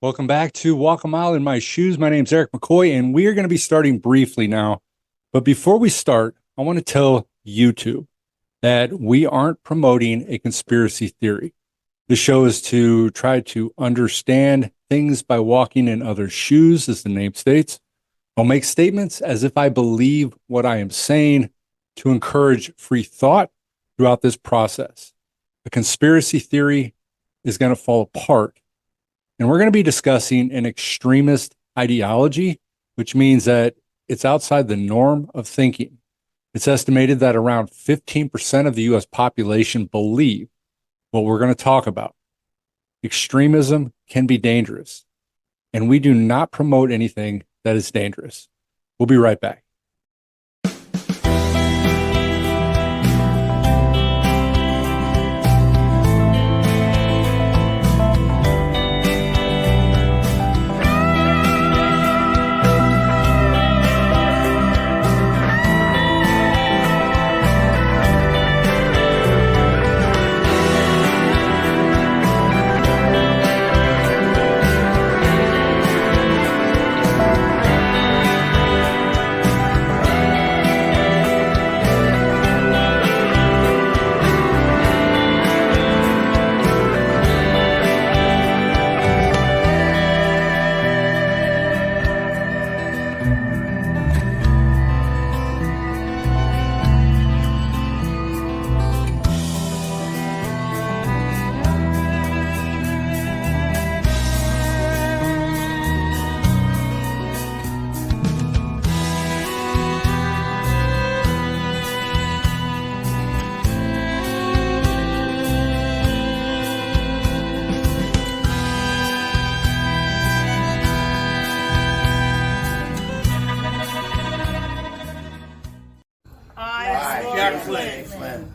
Welcome back to Walk a Mile in My Shoes. My name's Eric McCoy, and we are going to be starting briefly now. But before we start, I want to tell YouTube that we aren't promoting a conspiracy theory. The show is to try to understand things by walking in others' shoes, as the name states. I'll make statements as if I believe what I am saying to encourage free thought throughout this process. A conspiracy theory is going to fall apart. And we're going to be discussing an extremist ideology, which means that it's outside the norm of thinking. It's estimated that around 15% of the U.S. population believe what we're going to talk about. Extremism can be dangerous, and we do not promote anything that is dangerous. We'll be right back.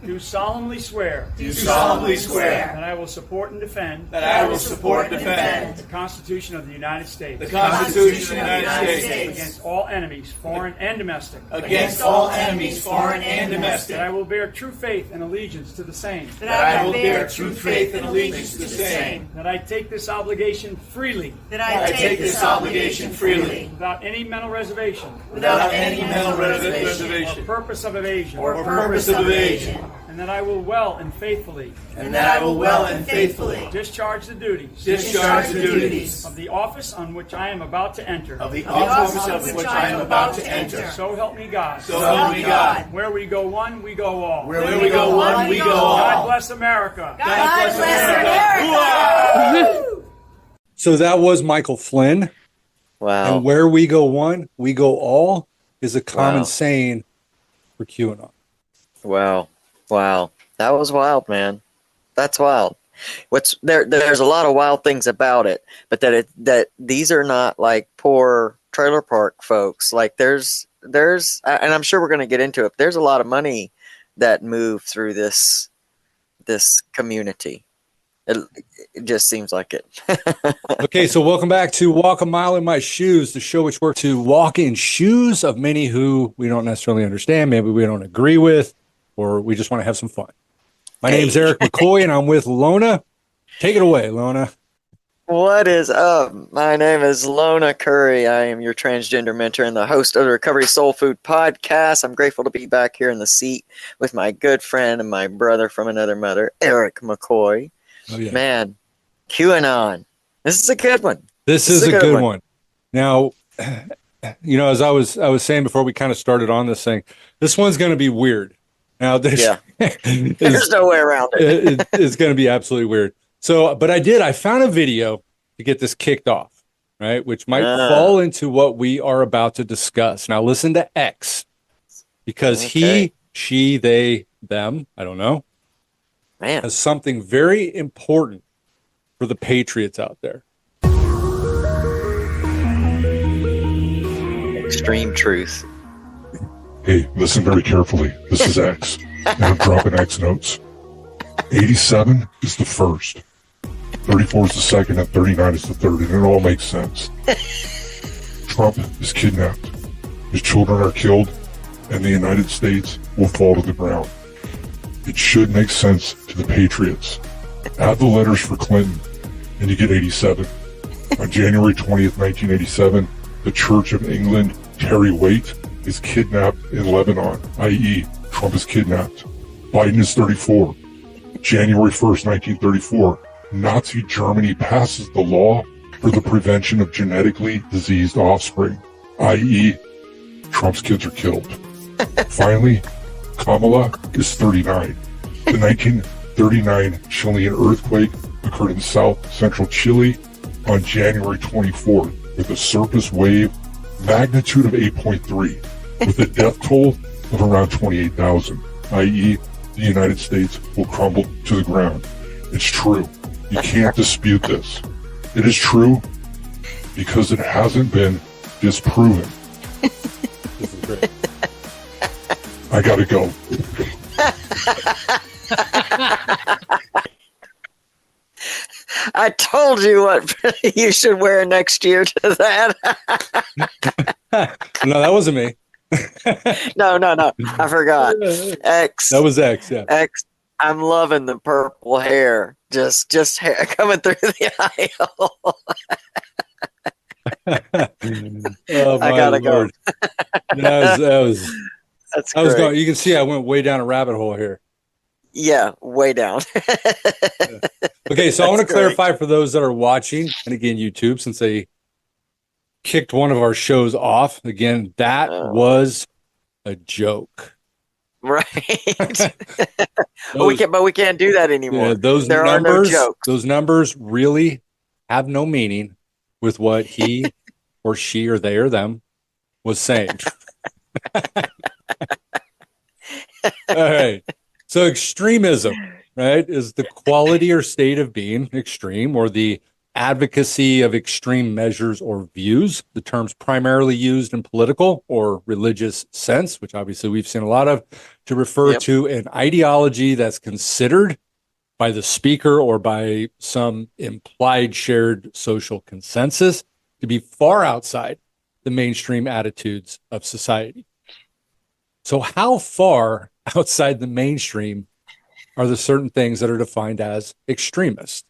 Do solemnly swear. That I will support and defend. The Constitution of the United States. Against all enemies, foreign and domestic. That I will bear true faith and allegiance to the same. That I take this obligation freely. Without any mental reservation. Or purpose of evasion. And that I will well and faithfully. Discharge the duties. Of the office on which I am about to enter. So help me God. Where we go one, we go all. God bless America. So that was Michael Flynn. Wow. And where we go one, we go all is a common saying for QAnon. Wow. That was wild, man. That's wild. There's a lot of wild things about it, but that these are not like poor trailer park folks. Like there's and I'm sure we're going to get into it. There's a lot of money that moved through this community. It just seems like it. Okay, so welcome back to Walk a Mile in My Shoes, the show which works to walk in shoes of many who we don't necessarily understand, maybe we don't agree with, or we just want to have some fun. My name's Eric McCoy, and I'm with Lona. Take it away, Lona. What is up? My name is Lona Curry. I am your transgender mentor and the host of the Recovery Soul Food Podcast. I'm grateful to be back here in the seat with my good friend and my brother from another mother, Eric McCoy. Oh, yeah. Man, QAnon. This is a good one. This is a good one. Now, as I was saying before we kind of started on this thing, this one's going to be weird. Now, there's no way around it. It's going to be absolutely weird. So, but I found a video to get this kicked off, right? Which might fall into what we are about to discuss. Now, listen to X, because he, she, they, them, I don't know, has something very important for the patriots out there. Extreme truth. Hey, listen very carefully. This is X, and I'm dropping X notes. 87 is the first, 34 is the second, and 39 is the third, and it all makes sense. Trump is kidnapped. His children are killed, and the United States will fall to the ground. It should make sense to the patriots. Add the letters for Clinton, and you get 87. On January 20th, 1987, the Church of England, Terry Waite, is kidnapped in Lebanon, i.e., Trump is kidnapped. Biden is 34. January 1st, 1934, Nazi Germany passes the law for the prevention of genetically diseased offspring, i.e., Trump's kids are killed. Finally, Kamala is 39. The 1939 Chilean earthquake occurred in south-central Chile on January 24th with a surface wave magnitude of 8.3 with a death toll of around 28,000, i.e., the United States will crumble to the ground. It's true. You can't dispute this. It is true because it hasn't been disproven. This is great. I gotta go. I told you what you should wear next year to that. No, that wasn't me. No. I forgot. X. That was X, yeah. X. I'm loving the purple hair. Just hair coming through the aisle. Oh, I gotta Lord. That was That's I was great. going. You can see I went way down a rabbit hole here. Yeah, way down. Okay, so I want to That's clarify for those that are watching, and again, YouTube, since they kicked one of our shows off. Again, that Oh. was a joke. Right. But we can't do that anymore. Yeah, those there numbers, are no jokes. those numbers really have no meaning with what he or she or they or them was saying. All right. So extremism, right, is the quality or state of being extreme or the advocacy of extreme measures or views. The term's primarily used in political or religious sense, which obviously we've seen a lot of, to refer Yep. to an ideology that's considered by the speaker or by some implied shared social consensus to be far outside the mainstream attitudes of society. So how far outside the mainstream are the certain things that are defined as extremist?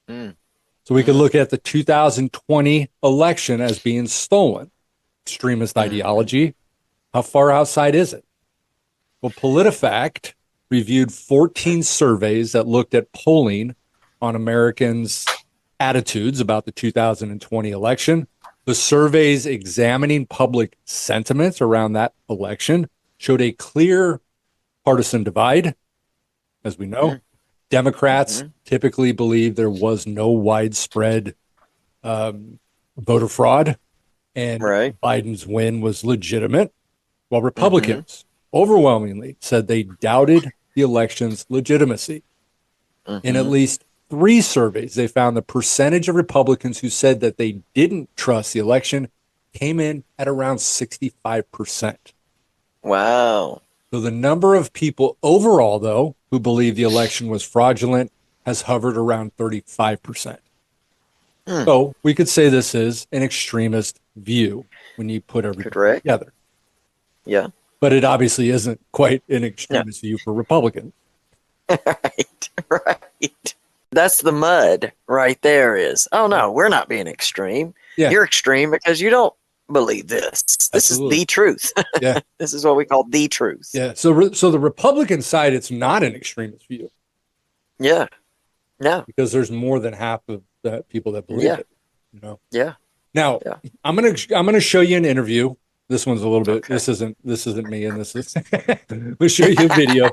Mm. So we could look at the 2020 election as being stolen. Extremist ideology. How far outside is it? Well, PolitiFact reviewed 14 surveys that looked at polling on Americans' attitudes about the 2020 election. The surveys examining public sentiment around that election showed a clear partisan divide, as we know. Democrats typically believe there was no widespread voter fraud, and Right. Biden's win was legitimate, while Republicans overwhelmingly said they doubted the election's legitimacy. In at least 3 surveys, they found the percentage of Republicans who said that they didn't trust the election came in at around 65%. Wow. So the number of people overall, though, who believe the election was fraudulent has hovered around 35%. So we could say this is an extremist view when you put everything Correct. together. Yeah. But it obviously isn't quite an extremist view for Republicans. Right. That's the mud right there is. Oh, no, we're not being extreme. Yeah. You're extreme because you don't believe this. This Absolutely. is the truth. Yeah. This is what we call the truth. Yeah. So the Republican side, it's not an extremist view Yeah. No. because there's more than half of the people that believe Yeah. it. You know. Yeah. Now, Yeah. I'm gonna show you an interview. This one's a little bit. Okay. This isn't me, and this is. We'll show you a video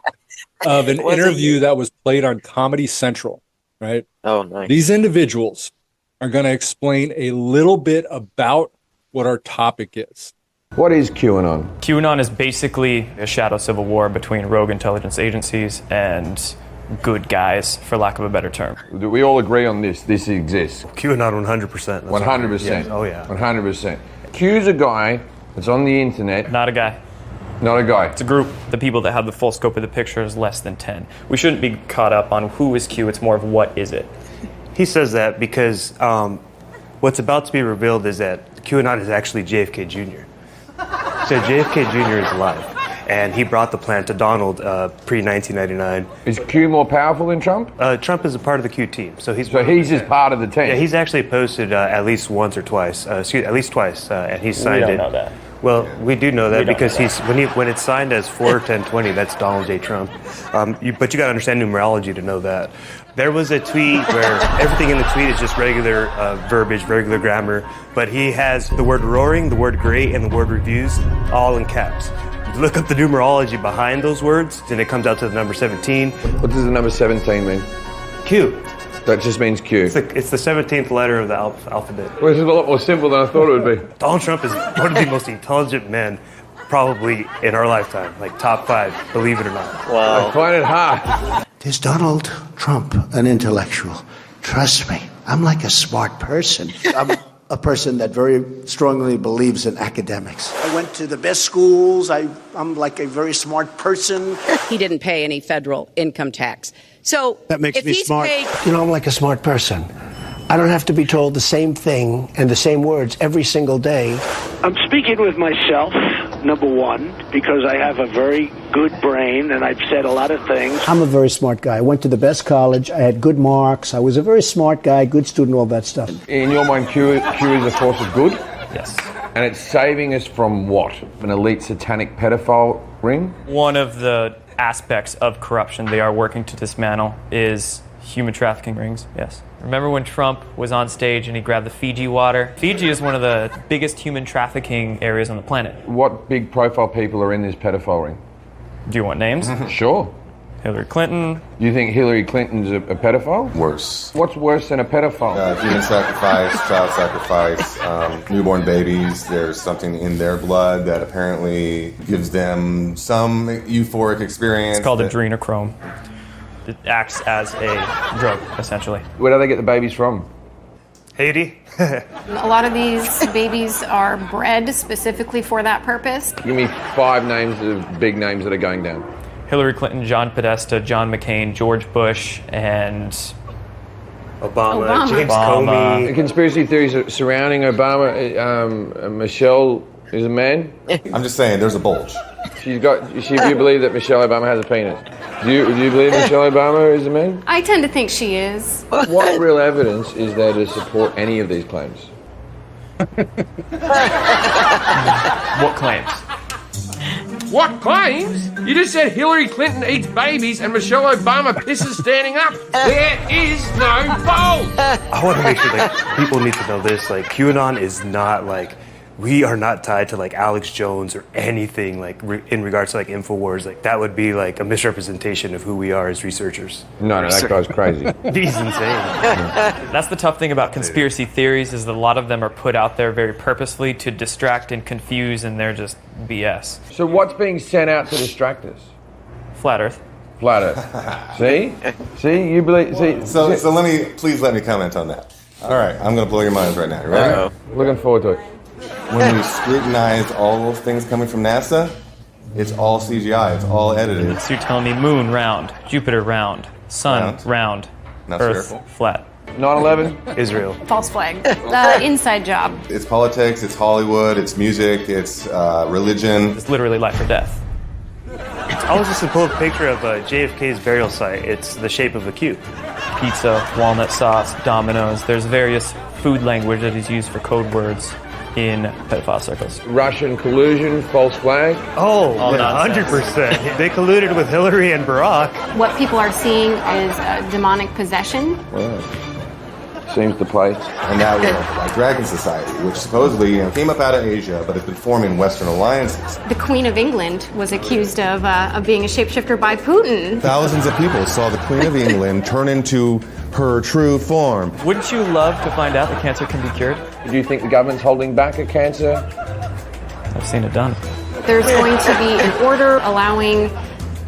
of an Was it interview you? that was played on Comedy Central. Right. Oh, nice. These individuals are going to explain a little bit about what our topic is. What is QAnon? QAnon is basically a shadow civil war between rogue intelligence agencies and good guys, for lack of a better term. Do we all agree on this? This exists. QAnon 100%. 100%. Oh, yeah. 100%. Q's a guy that's on the internet, Not a guy. not a guy. It's a group. The people that have the full scope of the picture is less than 10. We shouldn't be caught up on who is Q. It's more of what is it. He says that because what's about to be revealed is that QAnon is actually JFK Jr. So JFK Jr. is alive. and he brought the plan to Donald pre-1999. Is Q more powerful than Trump? Trump is a part of the Q team, so he's just part of the team. Yeah, he's actually posted at least once or twice. At least twice, and he's signed it. We don't know that. Well, we do know that because know when it's signed as 4-10-20, that's Donald J. Trump. But you got to understand numerology to know that. There was a tweet where everything in the tweet is just regular verbiage, regular grammar, but he has the word roaring, the word great, and the word reviews all in caps. You look up the numerology behind those words, and it comes out to the number 17. What does the number 17 mean? Q. That just means Q. It's the 17th letter of the alphabet. Well, this is a lot more simple than I thought it would be. Donald Trump is one of the most intelligent men probably in our lifetime, like top 5, believe it or not. I find it hard. Is Donald Trump an intellectual? Trust me, I'm like a smart person. I'm a person that very strongly believes in academics. I went to the best schools. I'm like a very smart person. He didn't pay any federal income tax. So That makes if me he's smart. paid- You know, I'm like a smart person. I don't have to be told the same thing and the same words every single day. I'm speaking with myself, number one, because I have a very good brain and I've said a lot of things. I'm a very smart guy. I went to the best college. I had good marks. I was a very smart guy, good student, all that stuff. In your mind, Q is a force of good? Yes. And it's saving us from what? An elite satanic pedophile ring? One of the aspects of corruption they are working to dismantle is human trafficking rings, yes. Remember when Trump was on stage and he grabbed the Fiji water? Fiji is one of the biggest human trafficking areas on the planet. What big profile people are in this pedophile ring? Do you want names? Sure. Hillary Clinton. Do you think Hillary Clinton's a pedophile? Worse. What's worse than a pedophile? Human sacrifice, child sacrifice, newborn babies. There's something in their blood that apparently gives them some euphoric experience. It's called adrenochrome. It acts as a drug, essentially. Where do they get the babies from? Haiti. A lot of these babies are bred specifically for that purpose. Give me 5 names of big names that are going down. Hillary Clinton, John Podesta, John McCain, George Bush, and Obama. James Obama. Comey. The conspiracy theories surrounding Obama, Michelle is a man. I'm just saying, there's a bulge. Do you believe that Michelle Obama has a penis? Do you believe Michelle Obama is a man? I tend to think she is. What real evidence is there to support any of these claims? what claims? What claims? You just said Hillary Clinton eats babies and Michelle Obama pisses standing up. There is no bulge. I want to make sure that people need to know this. Like, QAnon is not like, we are not tied to like Alex Jones or anything like in regards to like InfoWars. Like, that would be like a misrepresentation of who we are as researchers. No, that guy's crazy. He's insane. That's the tough thing about conspiracy theories is that a lot of them are put out there very purposefully to distract and confuse, and they're just BS. So what's being sent out to distract us? Flat Earth. Flat Earth. See, you believe. So let me comment on that. All right, I'm going to blow your minds right now. You ready? Looking forward to it. When we scrutinize all those things coming from NASA, it's all CGI. It's all edited. So you're telling me moon round, Jupiter round, sun round, Not Earth spherical. flat. 9/11, Israel. False flag. Inside job. It's politics, it's Hollywood, it's music, it's religion. It's literally life or death. I was just to pull a picture of JFK's burial site. It's the shape of a Q. Pizza, walnut sauce, Domino's. There's various food language that is used for code words in pedophile circles. Russian collusion, false flag. Oh, All 100%. They colluded with Hillary and Barack. What people are seeing is demonic possession. Seems the place. And now we have the Dragon Society, which supposedly came up out of Asia, but has been forming Western alliances. The Queen of England was accused of being a shapeshifter by Putin. Thousands of people saw the Queen of England turn into her true form. Wouldn't you love to find out that cancer can be cured? Do you think the government's holding back a cancer? I've seen it done. There's going to be an order allowing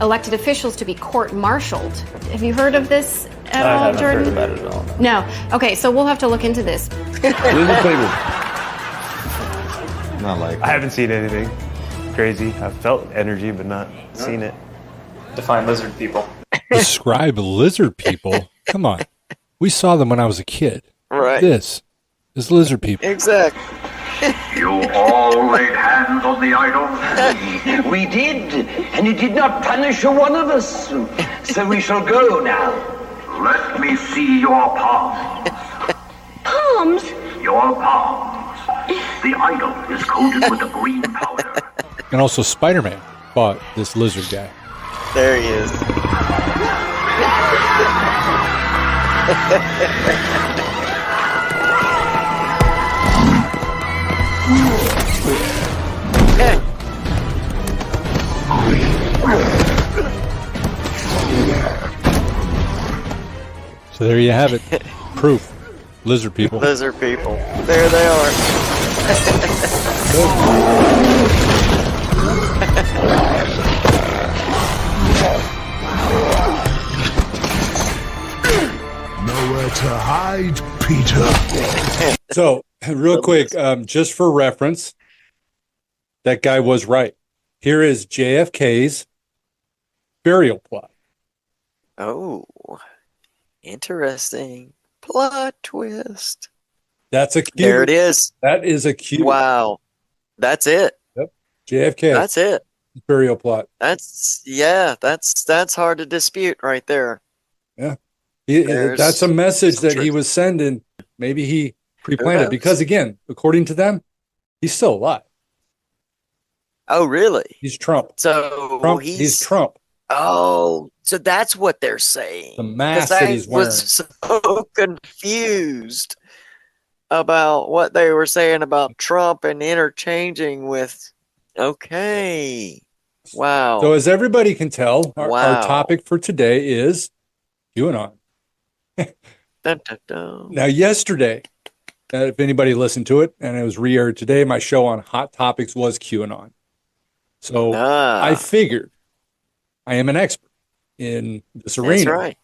elected officials to be court-martialed. Have you heard of this at all, haven't Jordan? heard about it at all. No. Okay, so we'll have to look into this. Lizard people. Not like I haven't seen anything crazy. I've felt energy, but not seen it. Define lizard people. Describe lizard people? Come on. We saw them when I was a kid. Right. This is lizard people. Exactly. You all laid hands on the idol? We did, and it did not punish a one of us. So we shall go now. Let me see your palms. Palms? Your palms. The idol is coated with a green powder. And also Spider-Man fought this lizard guy. There he is. So there you have it. Proof. Lizard people. Lizard people. There they are. Nowhere to hide, Peter. So, real quick, just for reference, that guy was right. Here is JFK's burial plot. Oh, interesting. Plot twist. That's a cue. There it is. That is a cue. Wow. That's it. Yep. JFK. That's it. Burial plot. That's hard to dispute right there. Yeah. That's a message that he was sending. Maybe he pre-planned it because, again, according to them, he's still alive. Oh, really? He's Trump. So he's Trump. Oh, so that's what they're saying. The mask that he's wearing. I was so confused about what they were saying about Trump and interchanging with. Okay. Wow. So as everybody can tell, our topic for today is QAnon. Dun, dun, dun. Now, yesterday, if anybody listened to it, and it was re-aired today, my show on Hot Topics was QAnon. So I figured I am an expert in this arena. That's right.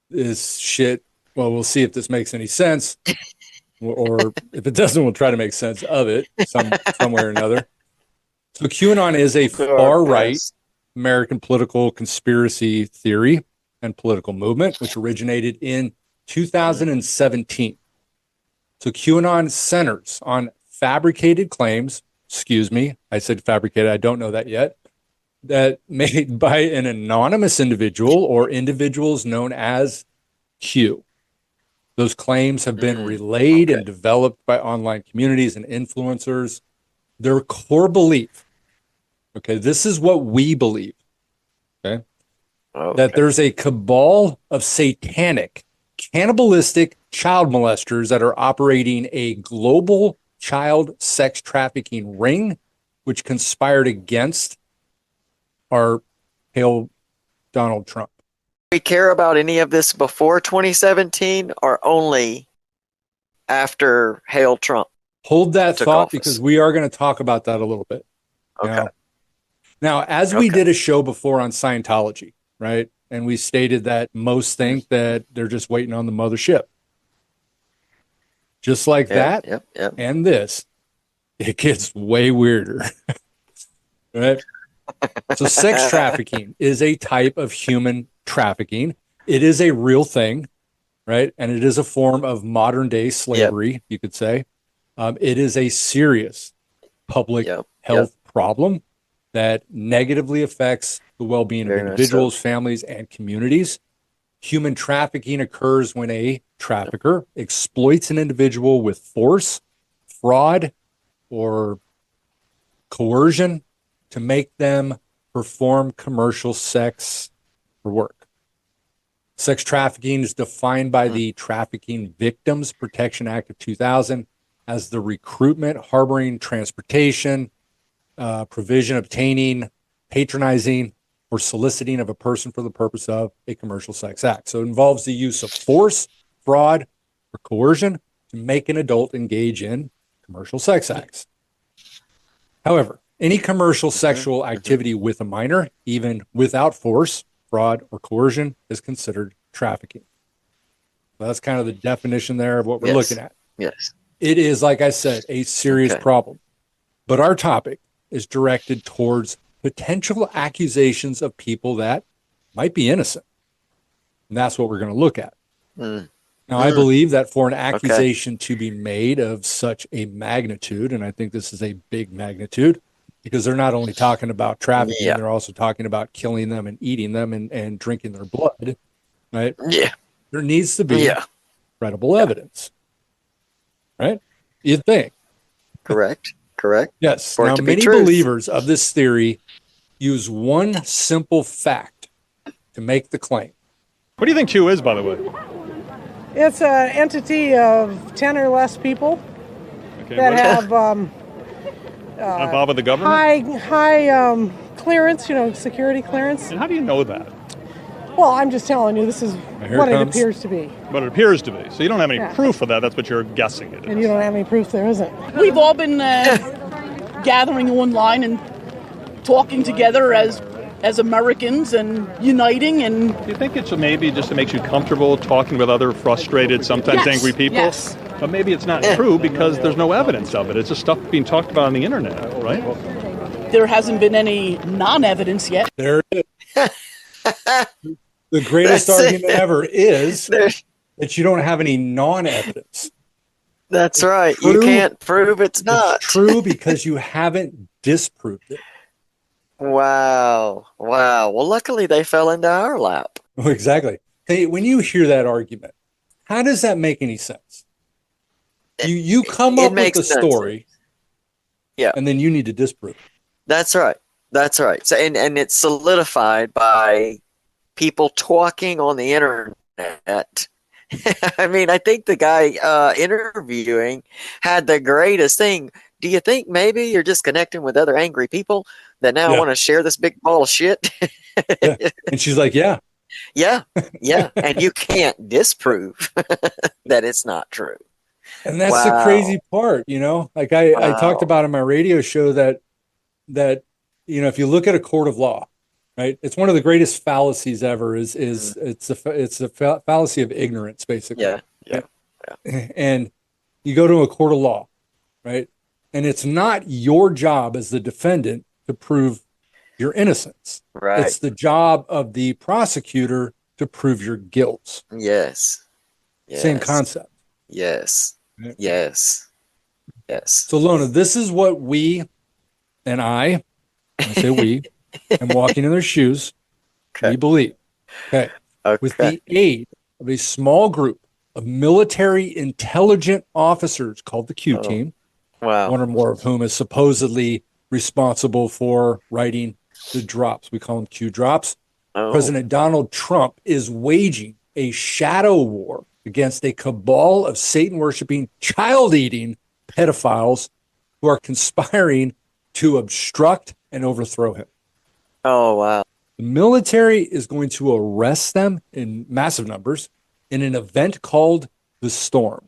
This shit, well, we'll see if this makes any sense. Or if it doesn't, we'll try to make sense of it some way or another. So QAnon is a far-right American political conspiracy theory and political movement, which originated in 2017. So QAnon centers on fabricated claims. Excuse me, I said fabricated. I don't know that yet. That made by an anonymous individual or individuals known as Q. Those claims have been relayed and developed by online communities and influencers. Their core belief, okay, this is what we believe, okay, that there's a cabal of satanic, cannibalistic child molesters that are operating a global child sex trafficking ring, which conspired against our hail Donald Trump. We care about any of this before 2017 or only after hail Trump? Hold that thought because we are going to talk about that a little bit. Okay. Now, as we did a show before on Scientology, right? And we stated that most think that they're just waiting on the mothership. Just like that and this, it gets way weirder. Right? So sex trafficking is a type of human trafficking. It is a real thing, right? And it is a form of modern day slavery, you could say. It is a serious public health problem that negatively affects the well-being of individuals, families, and communities. Human trafficking occurs when a trafficker exploits an individual with force, fraud, or coercion to make them perform commercial sex for work. Sex trafficking is defined by the Trafficking Victims Protection Act of 2000 as the recruitment, harboring, transportation, provision, obtaining, patronizing, or soliciting of a person for the purpose of a commercial sex act. So it involves the use of force, fraud, or coercion to make an adult engage in commercial sex acts. However, any commercial sexual activity with a minor, even without force, fraud, or coercion, is considered trafficking. So that's kind of the definition there of what we're looking at. Yes. It is, like I said, a serious problem. But our topic is directed towards potential accusations of people that might be innocent. And that's what we're going to look at. Now, I believe that for an accusation to be made of such a magnitude, and I think this is a big magnitude, because they're not only talking about trafficking, Yeah. they're also talking about killing them and eating them and drinking their blood, right? Yeah. There needs to be Yeah. credible evidence, right? You'd think. Correct. Correct. Yes. For it Now, to be many truth. believers of this theory use one simple fact to make the claim. What do you think Q is, by the way? It's an entity of 10 or less people Okay, that what- have Involved with the government? high clearance, security clearance. And how do you know that? Well, I'm just telling you, this is Here what it it comes. appears to be. But it appears to be. So you don't have any Yeah. proof of that. That's what you're guessing it is. And you don't have any proof there isn't. We've all been gathering online and talking together as Americans and uniting. And Do you think it's maybe just it makes you comfortable talking with other frustrated, sometimes Yes, angry people? yes. But maybe it's not true because there's no evidence of it. It's just stuff being talked about on the internet, right? there hasn't been any non-evidence yet. There it is. The greatest That's argument it. ever is that you don't have any non-evidence. That's right. True. You can't prove it's not. It's true because you haven't disproved it. Wow. Wow. Well, luckily they fell into our lap. Oh, exactly. Hey, when you hear that argument, how does that make any sense? You come It up with makes the sense. story, Yeah. and then you need to disprove it. That's right. That's right. So, and it's solidified by people talking on the internet. I mean, I think the guy interviewing had the greatest thing. Do you think maybe you're just connecting with other angry people that now Yeah. want to share this big ball of shit? Yeah. And she's like, yeah. Yeah, yeah. And you can't disprove that it's not true. And that's the Wow. crazy part, you know? Like I talked Wow. about in my radio show that, if you look at a court of law, right? It's one of the greatest fallacies ever it's a fallacy of ignorance, basically. Yeah, yeah. And you go to a court of law, right? And it's not your job as the defendant to prove your innocence. Right. It's the job of the prosecutor to prove your guilt. Yes. Same Yes. concept. Yes. Right. Yes. Yes. So, Lona, this is what we and I say we, am walking in their shoes, we believe. Okay. With the aid of a small group of military intelligent officers called the Q team, Wow. one or more of whom is supposedly responsible for writing the drops. We call them Q drops. Oh. President Donald Trump is waging a shadow war against a cabal of Satan worshiping, child eating pedophiles who are conspiring to obstruct and overthrow him. Oh, wow. The military is going to arrest them in massive numbers in an event called the Storm.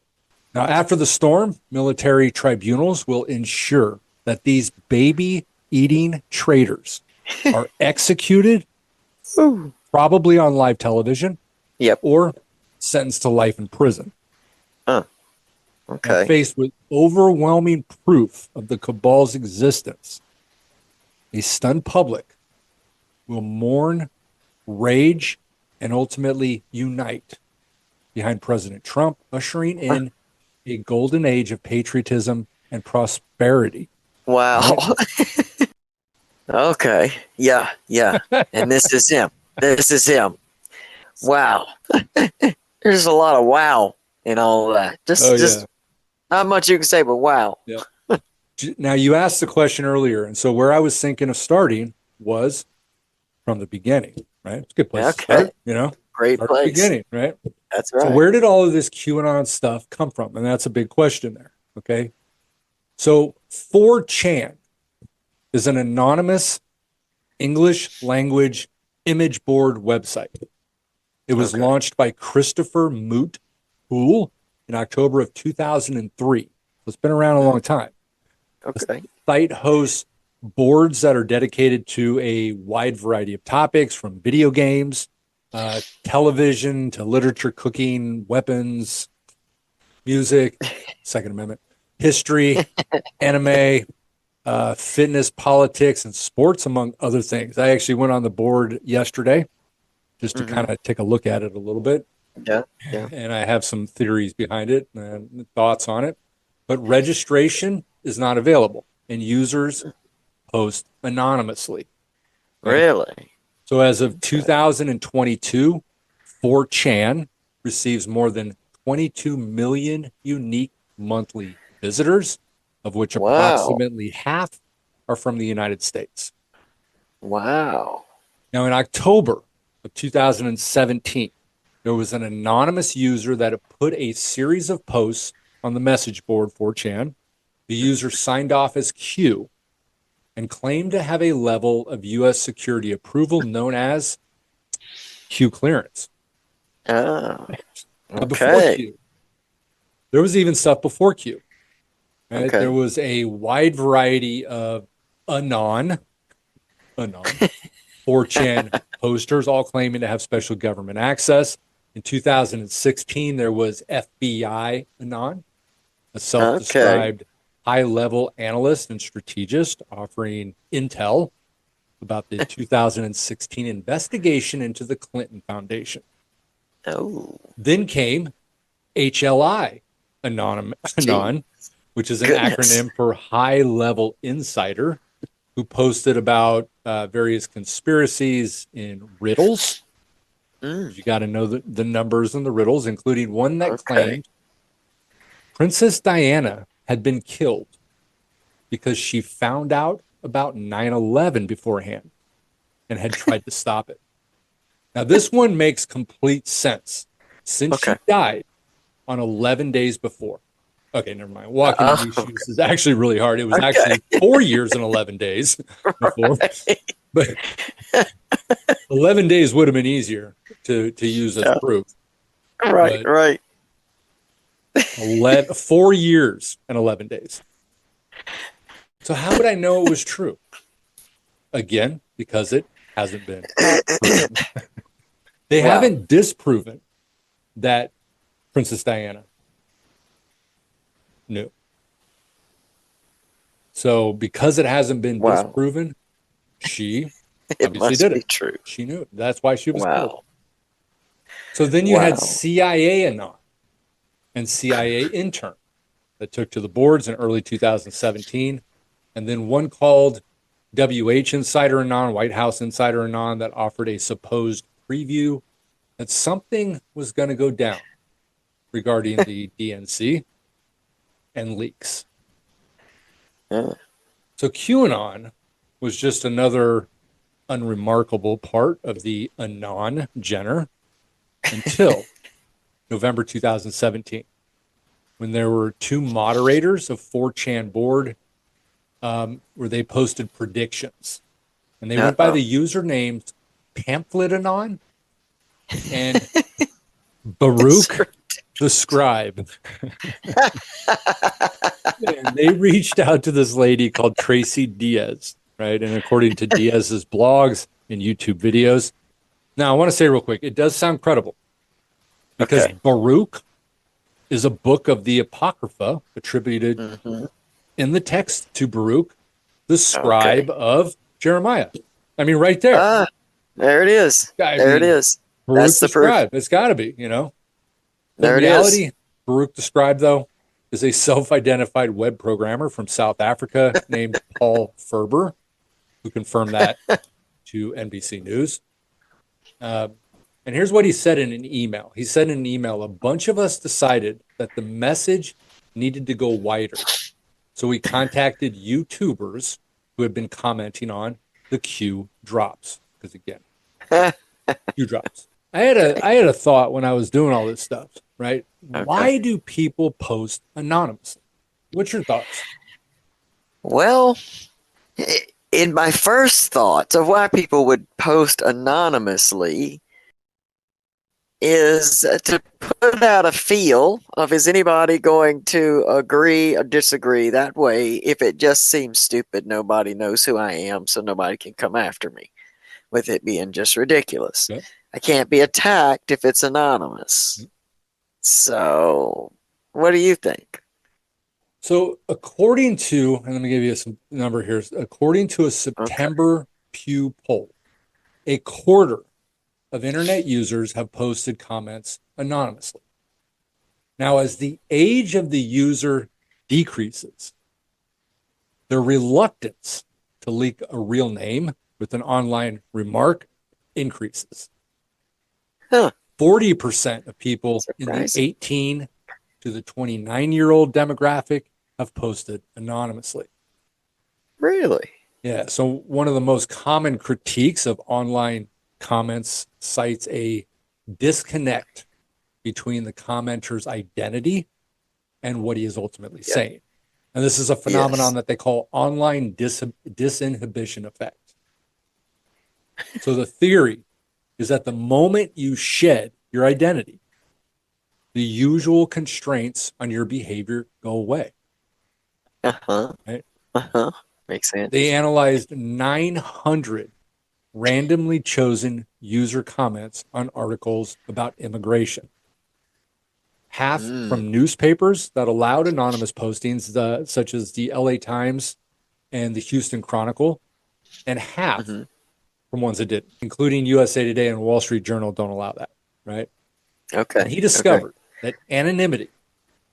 Now, after the storm, military tribunals will ensure that these baby-eating traitors are executed, probably on live television, or sentenced to life in prison. Okay. And faced with overwhelming proof of the cabal's existence, a stunned public will mourn, rage, and ultimately unite behind President Trump, ushering in a golden age of patriotism and prosperity. Wow. Okay. Yeah. Yeah. And this is him. This is him. Wow. There's a lot of wow in all that. Just not much you can say, but wow. Yeah. Now, you asked the question earlier, and so where I was thinking of starting was from the beginning, right? It's a good place to start, Great Start at the place. beginning, right? That's right. So where did all of this QAnon stuff come from? And that's a big question there, okay? So 4chan is an anonymous English language image board website. It was launched by Christopher Moot Poole in October of 2003. So it's been around a long time. Okay. The site hosts boards that are dedicated to a wide variety of topics, from video games, television, to literature, cooking, weapons, music, Second Amendment, history, anime, fitness, politics, and sports, among other things. I actually went on the board yesterday just to kind of take a look at it a little bit. Yeah, yeah. And I have some theories behind it and thoughts on it. But registration is not available, and users post anonymously. Really? So as of 2022, 4chan receives more than 22 million unique monthly visitors, of which approximately half are from the United States. Wow. Now, in October of 2017, there was an anonymous user that had put a series of posts on the message board 4chan. The user signed off as Q and claimed to have a level of U.S. security approval known as Q clearance. Oh, Before okay. Q, there was even stuff before Q. Right? Okay. There was a wide variety of anon 4chan posters, all claiming to have special government access. In 2016, there was FBI Anon, a self-described high-level analyst and strategist offering intel about the 2016 investigation into the Clinton Foundation. Oh. Then came HLI Anon, which is an acronym for High-Level Insider, who posted about various conspiracies in riddles. You got to know the numbers and the riddles, including one that claimed Princess Diana had been killed because she found out about 9/11 beforehand and had tried to stop it. Now, this one makes complete sense since she died on 11 days before. Okay, never mind. Walking in these shoes is actually really hard. It was actually 4 years and 11 days before. But 11 days would have been easier to use as proof. Right. 4 years and 11 days. So how would I know it was true? Again, because it hasn't been proven. They haven't disproven that Princess Diana knew. So because it hasn't been disproven, she obviously did it. True. She knew it. That's why she was killed. So then you had CIA Anon and CIA intern that took to the boards in early 2017. And then one called WH Insider Anon, White House Insider Anon, that offered a supposed preview that something was going to go down regarding the DNC and leaks. So QAnon was just another unremarkable part of the Anon genre until November 2017, when there were two moderators of 4chan board where they posted predictions. And they went by the usernames Pamphlet Anon and Baruch the Scribe. And they reached out to this lady called Tracy Diaz, right? And according to Diaz's blogs and YouTube videos. Now, I want to say real quick, it does sound credible because Baruch is a book of the Apocrypha attributed in the text to Baruch, the scribe of Jeremiah. I mean, right there. There it is. There it is. Baruch That's the proof. scribe. It's got to be, you know. There In it reality, is. Baruch the scribe, though, is a self-identified web programmer from South Africa named Paul Ferber, who confirmed that to NBC News. And here's what he said in an email. He said in an email, a bunch of us decided that the message needed to go wider. So we contacted YouTubers who had been commenting on the Q drops. Because again, Q drops. I had a thought when I was doing all this stuff, right? Why do people post anonymously? What's your thoughts? Well, in my first thoughts of why people would post anonymously is to put out a feel of, is anybody going to agree or disagree? That way, if it just seems stupid, nobody knows who I am, so nobody can come after me with it being just ridiculous. Okay. I can't be attacked if it's anonymous. So, what do you think? So according to, and let me give you some number here. According to a September Pew poll, a quarter of internet users have posted comments anonymously. Now, as the age of the user decreases, their reluctance to leak a real name with an online remark increases. 40% of people in the 18 to the 29-year-old demographic have posted anonymously. Really? Yeah. So one of the most common critiques of online comments cites a disconnect between the commenter's identity and what he is ultimately saying. And this is a phenomenon that they call online disinhibition effect. So the theory is that the moment you shed your identity, the usual constraints on your behavior go away. Right? Makes sense. They analyzed 900 randomly chosen user comments on articles about immigration. Half from newspapers that allowed anonymous postings, such as the LA Times and the Houston Chronicle, and half from ones that didn't, including USA Today and Wall Street Journal don't allow that, right? Okay. And he discovered that anonymity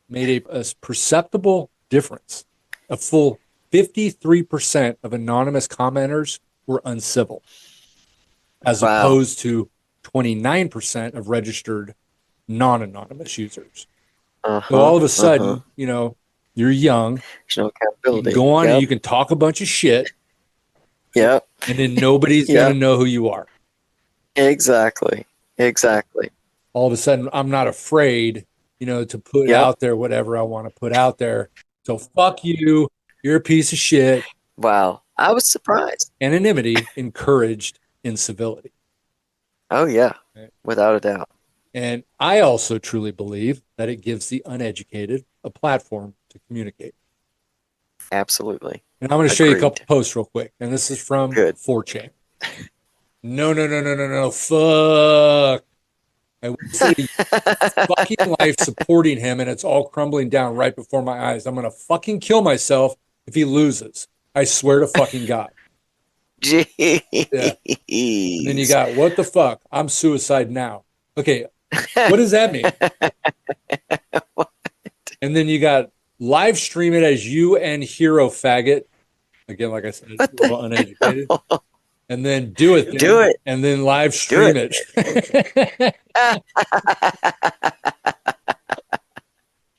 made a perceptible difference. A full 53% of anonymous commenters were uncivil, as opposed to 29% of registered non-anonymous users. So all of a sudden, you know, you're young. There's no accountability. You can go on and you can talk a bunch of shit. Yep. And then nobody's going to know who you are. Exactly. All of a sudden, I'm not afraid, you know, to put out there whatever I want to put out there. So fuck you. You're a piece of shit. Wow. I was surprised. Anonymity encouraged incivility. Oh, yeah. Without a doubt. And I also truly believe that it gives the uneducated a platform to communicate. Absolutely. And I'm going to show you a couple posts real quick. And this is from 4chan. No. Fuck. I wasted a fucking life supporting him, and it's all crumbling down right before my eyes. I'm going to fucking kill myself if he loses. I swear to fucking God. Jeez. Yeah. And then you got, what the fuck? I'm suicide now. Okay. What does that mean? And then you got, live stream it as you and hero faggot. Again, like I said, it's a little uneducated. And then do it. Do it. And then live stream it.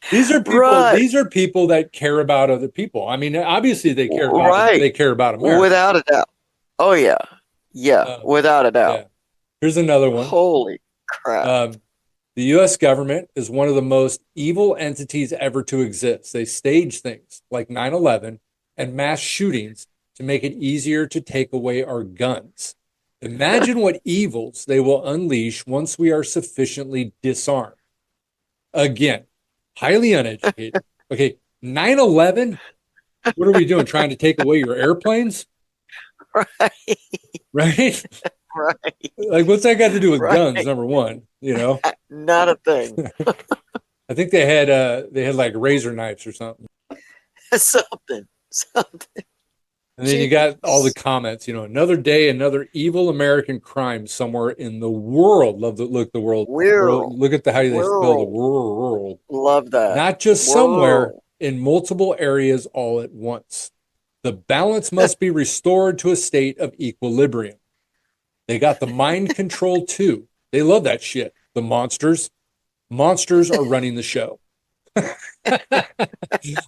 These are people. These are people that care about other people. I mean, obviously they care about. They care about America, without a doubt. Oh yeah, without a doubt. Yeah. Here's another one. Holy crap! The U.S. government is one of the most evil entities ever to exist. They stage things like 9/11 and mass shootings to make it easier to take away our guns. Imagine what evils they will unleash once we are sufficiently disarmed. Again, highly uneducated. Okay, 9/11? What are we doing? Trying to take away your airplanes? Right. Right? Right. Like, what's that got to do with guns, number one? You know? Not a thing. I think they had like razor knives or something. Something. And then you got all the comments, you know, another day, another evil American crime somewhere in the world. Look at the world. Look at how they spell the world. Love that. Not just somewhere, in multiple areas all at once. The balance must be restored to a state of equilibrium. They got the mind control too. They love that shit. The monsters are running the show.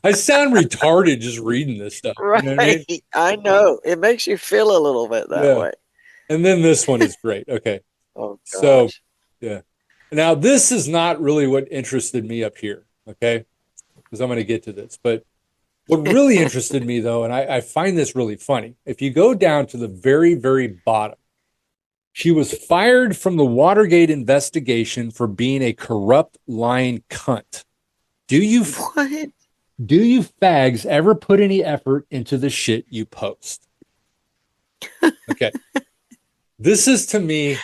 I sound retarded just reading this stuff. Right. You know what I mean? I know. It makes you feel a little bit that way. And then this one is great. Okay. Oh, gosh. So, yeah. Now, this is not really what interested me up here. Okay. Because I'm going to get to this. But what really interested me, though, and I find this really funny, if you go down to the very, very bottom, she was fired from the Watergate investigation for being a corrupt, lying cunt. Do you fags ever put any effort into the shit you post? Okay. This is, to me,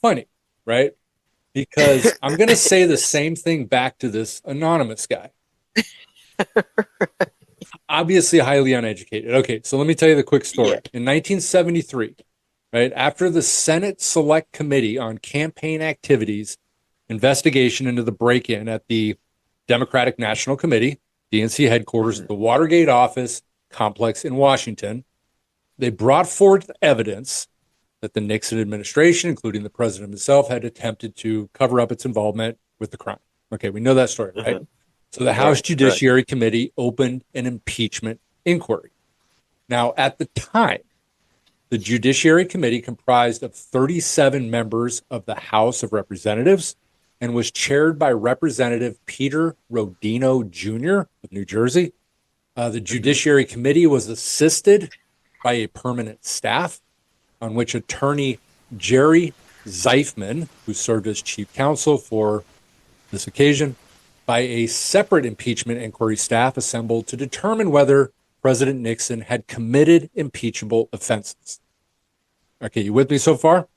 funny, right? Because I'm going to say the same thing back to this anonymous guy. Obviously highly uneducated. Okay, so let me tell you the quick story. In 1973, right, after the Senate Select Committee on Campaign Activities investigation into the break-in at the Democratic National Committee, DNC headquarters at the Watergate office complex in Washington, they brought forth evidence that the Nixon administration, including the president himself, had attempted to cover up its involvement with the crime. Okay, we know that story, right? So the House Judiciary Committee opened an impeachment inquiry. Now, at the time, the Judiciary Committee comprised of 37 members of the House of Representatives and was chaired by Representative Peter Rodino Jr. of New Jersey. The Judiciary Committee was assisted by a permanent staff on which attorney Jerry Zeifman, who served as chief counsel for this occasion, by a separate impeachment inquiry staff assembled to determine whether President Nixon had committed impeachable offenses. Okay, you with me so far?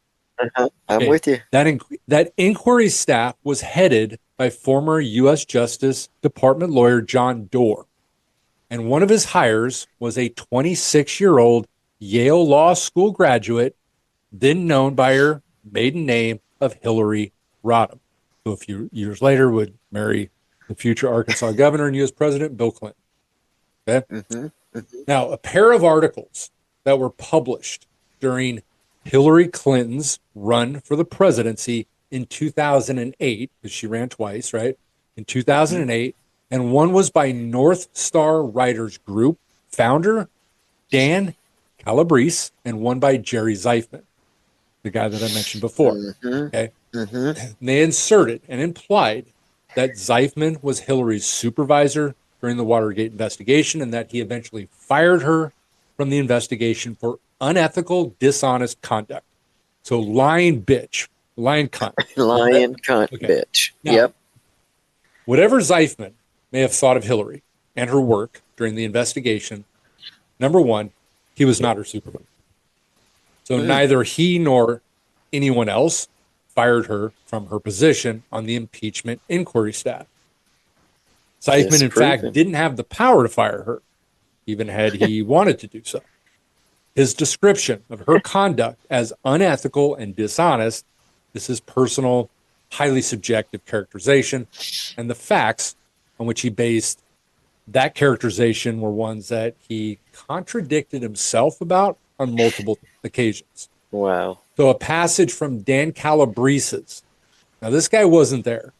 I'm with you. That inquiry staff was headed by former U.S. Justice Department lawyer John Doerr, and one of his hires was a 26-year-old Yale Law School graduate, then known by her maiden name of Hillary Rodham, who a few years later would marry the future Arkansas governor and U.S. President Bill Clinton. Okay? Now, a pair of articles that were published during Hillary Clinton's run for the presidency in 2008, because she ran twice, right? In 2008, and one was by North Star Writers Group founder Dan Calabrese, and one by Jerry Zeifman, the guy that I mentioned before. Okay, and they inserted and implied that Zeifman was Hillary's supervisor during the Watergate investigation, and that he eventually fired her from the investigation for unethical, dishonest conduct. So lying bitch, lying cunt. Lying cunt bitch. Now, yep. Whatever Zeifman may have thought of Hillary and her work during the investigation, number one, he was not her supervisor. So neither he nor anyone else fired her from her position on the impeachment inquiry staff. Zeifman, in fact, didn't have the power to fire her, even had he wanted to do so. His description of her conduct as unethical and dishonest, this is personal, highly subjective characterization, and the facts on which he based that characterization were ones that he contradicted himself about on multiple occasions. Wow. So a passage from Dan Calabrese's, now this guy wasn't there,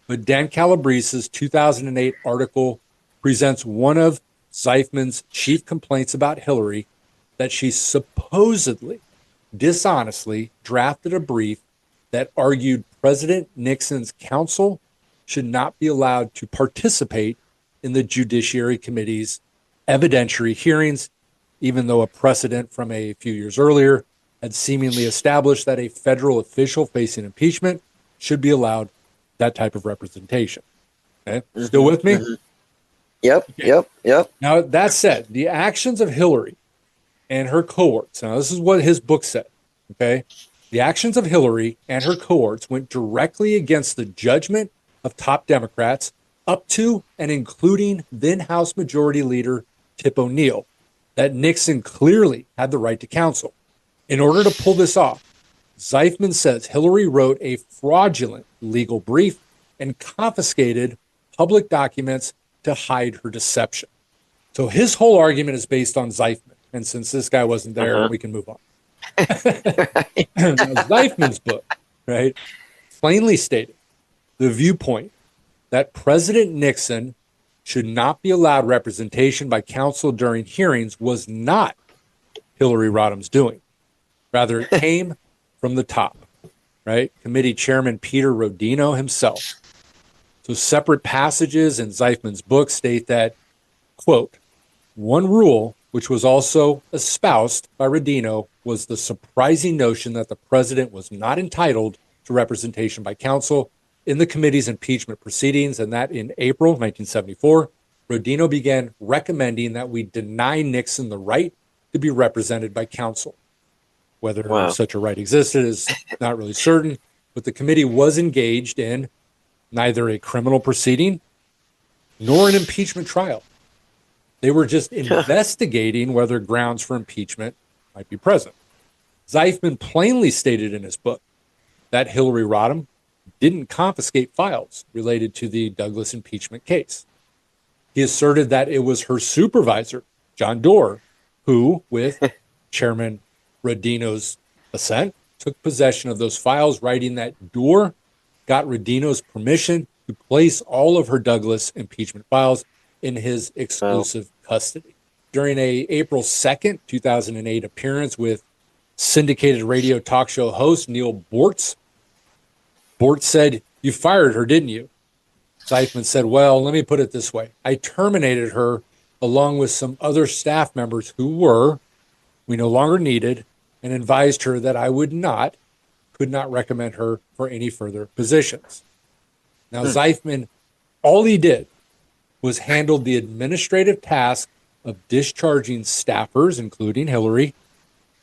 but Dan Calabrese's 2008 article presents one of Zeifman's chief complaints about Hillary, that she supposedly, dishonestly drafted a brief that argued President Nixon's counsel should not be allowed to participate in the Judiciary Committee's evidentiary hearings, even though a precedent from a few years earlier had seemingly established that a federal official facing impeachment should be allowed that type of representation. Okay, still with me? Yep, yep. Now, that said, the actions of Hillary and her cohorts, now this is what his book said, okay? The actions of Hillary and her cohorts went directly against the judgment of top Democrats, up to and including then House Majority Leader Tip O'Neill, that Nixon clearly had the right to counsel. In order to pull this off, Zeifman says Hillary wrote a fraudulent legal brief and confiscated public documents to hide her deception. So his whole argument is based on Zeifman. And since this guy wasn't there, we can move on. Now, Zeifman's book, right, plainly stated the viewpoint that President Nixon should not be allowed representation by counsel during hearings was not Hillary Rodham's doing. Rather, it came from the top, right? Committee Chairman Peter Rodino himself. So separate passages in Zeifman's book state that, quote, one rule which was also espoused by Rodino was the surprising notion that the president was not entitled to representation by counsel in the committee's impeachment proceedings, and that in April 1974, Rodino began recommending that we deny Nixon the right to be represented by counsel. Whether such a right existed is not really certain, but the committee was engaged in neither a criminal proceeding nor an impeachment trial. They were just investigating whether grounds for impeachment might be present. Zeifman plainly stated in his book that Hillary Rodham didn't confiscate files related to the Douglas impeachment case. He asserted that it was her supervisor, John Doerr, who, with Chairman Rodino's assent, took possession of those files, writing that Doerr got Rodino's permission to place all of her Douglas impeachment files in his exclusive custody. During a April 2nd, 2008 appearance with syndicated radio talk show host Neil Bortz, Bortz said, "You fired her, didn't you?" Zeifman said, "Well, let me put it this way. I terminated her along with some other staff members who we no longer needed, and advised her that I could not recommend her for any further positions." Now, Zeifman, all he did was handle the administrative task of discharging staffers, including Hillary,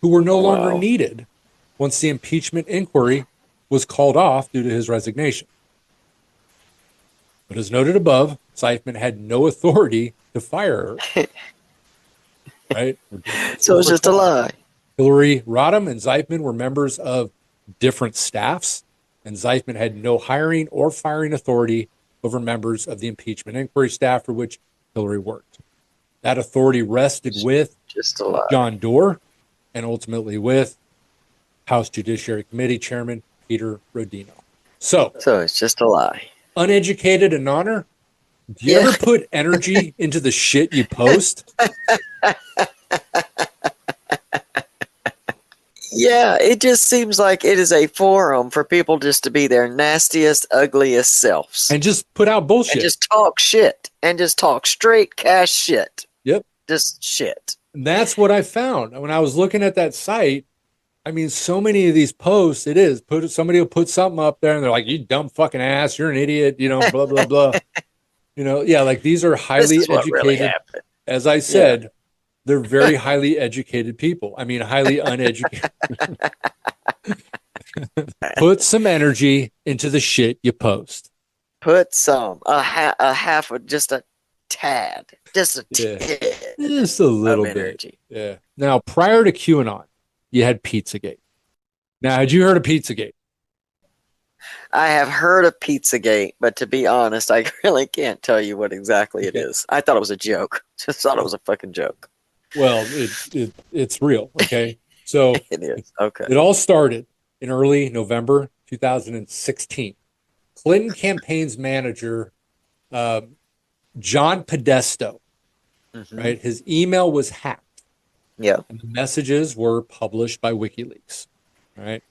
who were no longer needed once the impeachment inquiry was called off due to his resignation. But as noted above, Zeifman had no authority to fire her. Right? So it's just a lie. Hillary Rodham and Zeifman were members of different staffs, and Zeifman had no hiring or firing authority over members of the impeachment inquiry staff for which Hillary worked. That authority rested with John Doerr and ultimately with House Judiciary Committee Chairman Peter Rodino. So it's just a lie. Uneducated and honor. Do you ever put energy into the shit you post? Yeah, it just seems like it is a forum for people just to be their nastiest, ugliest selves. And just put out bullshit. And just talk shit. And just talk straight cash shit. Yep. Just shit. And that's what I found. When I was looking at that site, I mean, so many of these posts, somebody will put something up there and they're like, "You dumb fucking ass, you're an idiot," blah, blah, blah. Like these are highly educated. Really, as I said, they're very highly educated people. I mean, highly uneducated. Put some energy into the shit you post. Put some, half of just a tad, just a tad. Just a little bit. Energy. Yeah. Now, prior to QAnon, you had Pizzagate. Now, had you heard of Pizzagate? I have heard of Pizzagate, but to be honest, I really can't tell you what exactly it is. I thought it was a joke. Just thought it was a fucking joke. Well, it's real, okay? So it is, okay. It all started in early November 2016. Clinton campaign's manager, John Podesta, right? His email was hacked. Yeah. And the messages were published by WikiLeaks, right?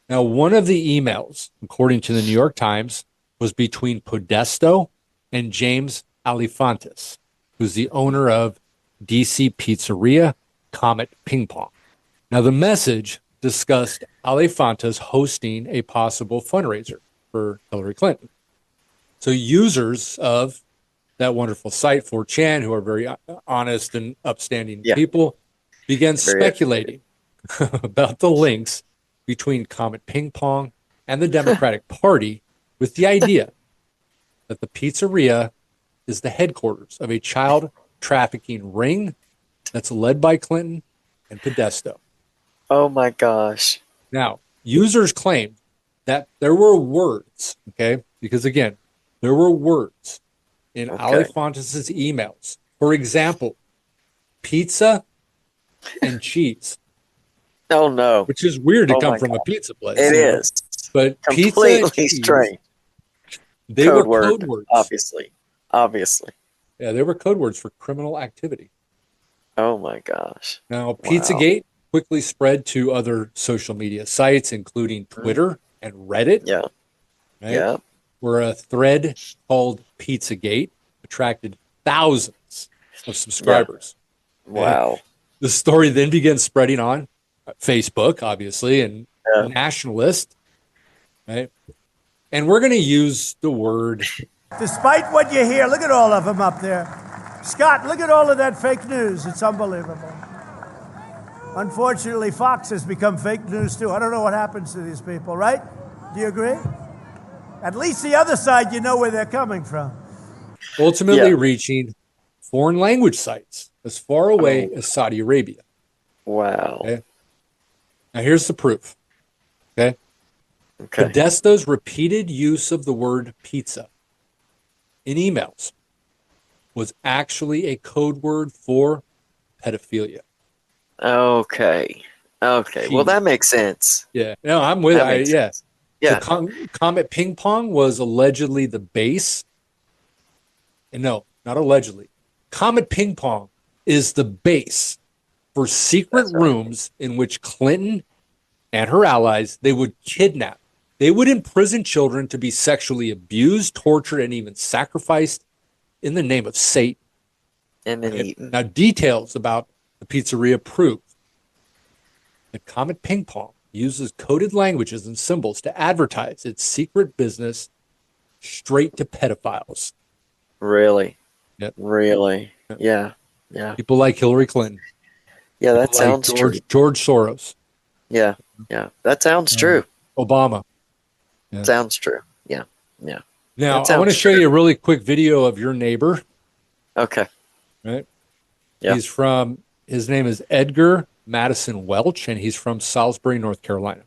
Now, one of the emails, according to the New York Times, was between Podesta and James Alefantis, who's the owner of DC pizzeria Comet Ping Pong. Now, the message discussed Alefantis hosting a possible fundraiser for Hillary Clinton. So users of that wonderful site, 4chan, who are very honest and upstanding people, began speculating about the links between Comet Ping Pong and the Democratic Party, with the idea that the pizzeria is the headquarters of a child trafficking ring that's led by Clinton and Podesta. Oh my gosh. Now, users claimed that there were words, okay? Because again, there were words in Alefantis' emails. For example, pizza and cheese. Oh no. Which is weird to come from a pizza place. It is. But completely pizza and cheese, strange. They were code words. Obviously. Yeah, they were code words for criminal activity. Oh my gosh. Now, Pizzagate quickly spread to other social media sites, including Twitter and Reddit. Yeah. Right? Yeah. Where a thread called Pizzagate attracted thousands of subscribers. Yeah. Wow. The story then began spreading on Facebook, obviously, and nationalist, right? And we're going to use the word. Despite what you hear, look at all of them up there. Scott, look at all of that fake news. It's unbelievable. Unfortunately, Fox has become fake news too. I don't know what happens to these people, right? Do you agree? At least the other side, you know where they're coming from. Ultimately reaching foreign language sites as far away as Saudi Arabia. Wow. Okay? Now here's the proof. Okay. Podesta's repeated use of the word pizza in emails was actually a code word for pedophilia. Okay. Okay. Well, that makes sense. Yeah. No, I'm with That I makes yeah. sense. Yeah. So Comet Ping Pong was allegedly the base. And no, not allegedly. Comet Ping Pong is the base for secret rooms in which Clinton and her allies, they would kidnap. They would imprison children to be sexually abused, tortured, and even sacrificed in the name of Satan. And then eaten. Now, details about the pizzeria prove that Comet Ping Pong uses coded languages and symbols to advertise its secret business straight to pedophiles. Really? Yep. Really? Yeah. Yeah. People like Hillary Clinton. Yeah, that People like sounds true. George Soros. Yeah. Yeah. That sounds true. Obama. Yeah. Sounds true. Yeah. Yeah. Now, That I want to sounds show true. you a really quick video of your neighbor. Okay. Right? Yeah. His name is Edgar Madison Welch, and he's from Salisbury, North Carolina.